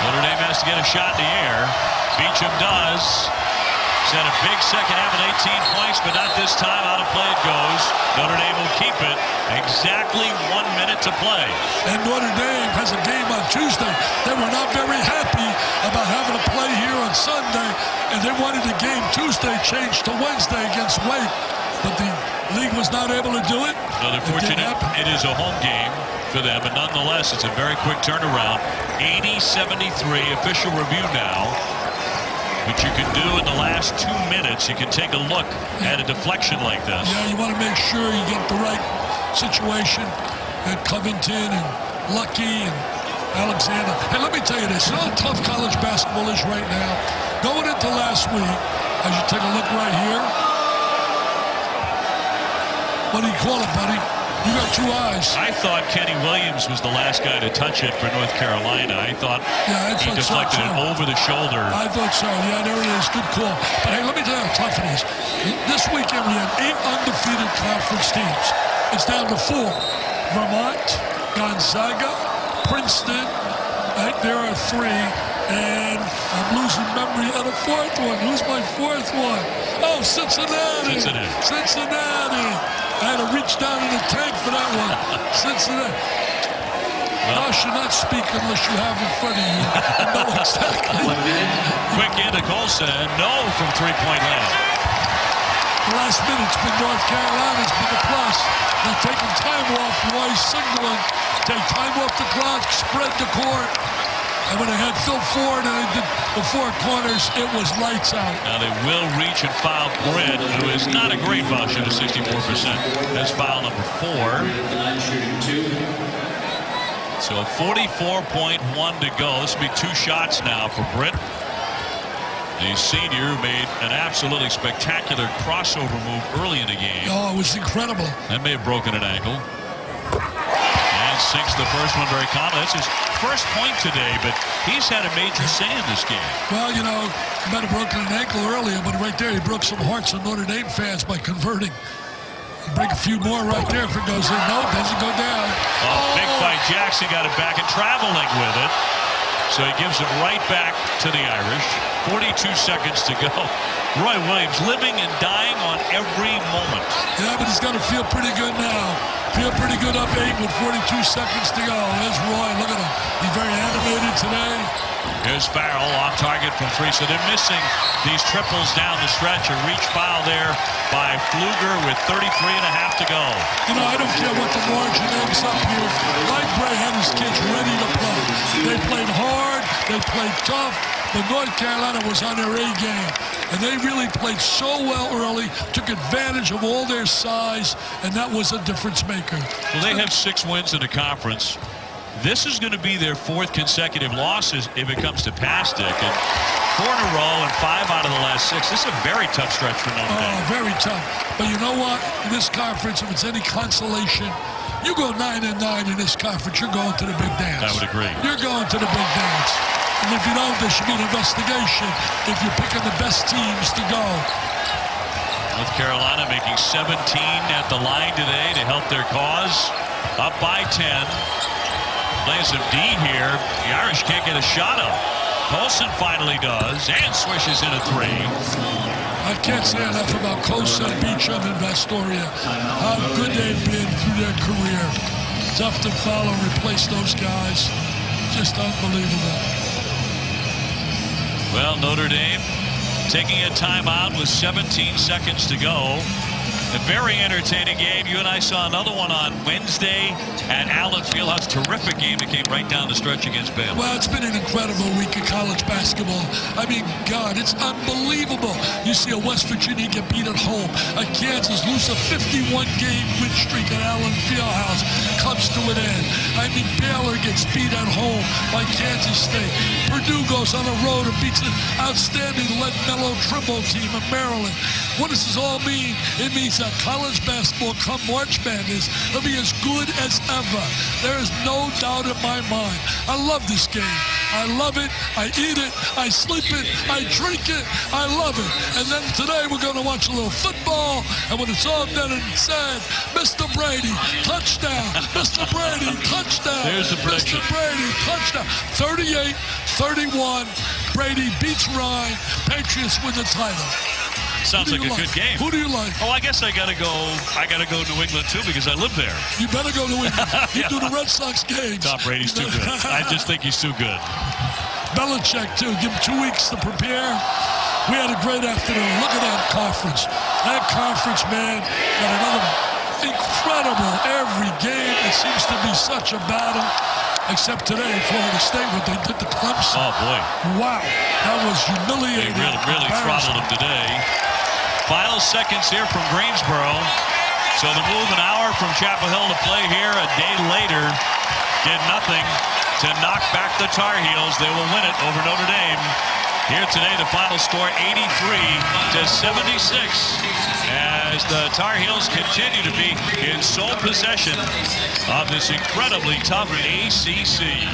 Notre Dame has to get a shot in the air. Beecham does. He's had a big second half with 18 points, but not this time. Out of play it goes. Notre Dame will keep it. Exactly 1 minute to play. And Notre Dame has a game on Tuesday. They were not very happy about having to play here on Sunday, and they wanted the game Tuesday changed to Wednesday against Wake, but the league was not able to do it. So they're fortunate it is a home game for them, but nonetheless, it's a very quick turnaround. 80-73 official review now. Which you can do in the last 2 minutes. You can take a look at a deflection like this. Yeah, you want to make sure you get the right situation. And Covington and Lucky and Alexander. Hey, let me tell you this. You know how tough college basketball is right now? Going into last week, as you take a look right here. What do you call it, buddy? You got 2 eyes. I thought Kenny Williams was the last guy to touch it for North Carolina. I thought he deflected it over the shoulder. I thought so. Yeah, there it is. Good call. But hey, let me tell you how tough it is. This weekend we had 8 undefeated conference teams. It's down to 4. Vermont, Gonzaga, Princeton. Right, there are 3. And I'm losing memory of the 4th one. Who's my 4th one? Oh, Cincinnati. Cincinnati. I had to reach down in the tank for that one. Cincinnati. Well, I should not speak unless you have in front of you. I know exactly. Quick into Colson. No from three-point land. The last minute's been North Carolina's been the plus. They're taking time off. Roy's signaling. Take time off the clock. Spread the court. And when they had Phil Ford and they did the 4 corners, it was lights out. Now they will reach and foul Britt, who is not a great foul shooter, 64%. That's foul number 4. So 44.1 to go. This will be 2 shots now for Britt. The senior made an absolutely spectacular crossover move early in the game. Oh, it was incredible. That may have broken an ankle. And sinks the first one very calmly. That's his first point today, but he's had a major say in this game. Well, you know, he might have broken an ankle earlier, but right there he broke some hearts of Notre Dame fans by converting. He'll break a few more right there if it goes in. No, it doesn't go down. Oh, big fight. Jackson got it back and traveling with it. So he gives it right back to the Irish. 42 seconds to go. Roy Williams living and dying on every moment. Yeah, but he's got to feel pretty good now. Feel pretty good up 8 with 42 seconds to go. There's Roy. Look at him. He's very animated today. Here's Farrell off target from 3. So they're missing these triples down the stretch. A reach foul there by Pfluger with 33.5 to go. You know, I don't care what the margin ends up here. Mike Bray had his kids ready to play. They played hard. They played tough. But North Carolina was on their A game. And they really played so well early, took advantage of all their size, and that was a difference maker. Well, they have 6 wins in the conference. This is going to be their 4th consecutive losses if it comes to Pastic. And 4 in a row and 5 out of the last 6. This is a very tough stretch for Notre Dame. Oh, very tough. But you know what? In this conference, if it's any consolation, you go 9-9 in this conference, you're going to the big dance. I would agree. You're going to the big dance. And if you don't, there should be an investigation if you're picking the best teams to go. North Carolina making 17 at the line today to help their cause. Up by 10. Playing some D here. The Irish can't get a shot up. Colson finally does and swishes in a 3. I can't say enough about Colson, Beecham, and Vastoria. How good they've been through their career. Tough to follow and replace those guys. Just unbelievable. Well, Notre Dame taking a timeout with 17 seconds to go. A very entertaining game. You and I saw another one on Wednesday at Allen Fieldhouse. Terrific game that came right down the stretch against Baylor. Well, it's been an incredible week of college basketball. I mean, God, it's unbelievable. You see a West Virginia get beat at home. A Kansas lose a 51-game win streak at Allen Fieldhouse. Comes to an end. I mean, Baylor gets beat at home by Kansas State. Purdue goes on the road and beats an outstanding Len Mello Trimble team in Maryland. What does this all mean? It means that college basketball come March Madness will be as good as ever. There is no doubt in my mind. I love this game. I love it. I eat it. I sleep it. I drink it. I love it. And then today we're going to watch a little football. And when it's all done and said, Mr. Brady, touchdown. Mr. Brady, touchdown. There's the prediction. Mr. Brady, touchdown. 38-31. Brady beats Ryan. Patriots win the title. Sounds like a good game. Who do you like? Oh, I guess I gotta go New England too because I live there. You better go New England. You Yeah. do the Red Sox games. Tom Brady's too good. I just think he's too good. Belichick too. Give him 2 weeks to prepare. We had a great afternoon. Look at that conference. That conference, man, got another incredible. Every game, it seems to be such a battle. Except today, Florida State, what they did to Clemson. Oh, boy. Wow. That was humiliating. They really throttled him today. Final seconds here from Greensboro. So the move an hour from Chapel Hill to play here a day later did nothing to knock back the Tar Heels. They will win it over Notre Dame. Here today, the final score 83-76 as the Tar Heels continue to be in sole possession of this incredibly tough ACC.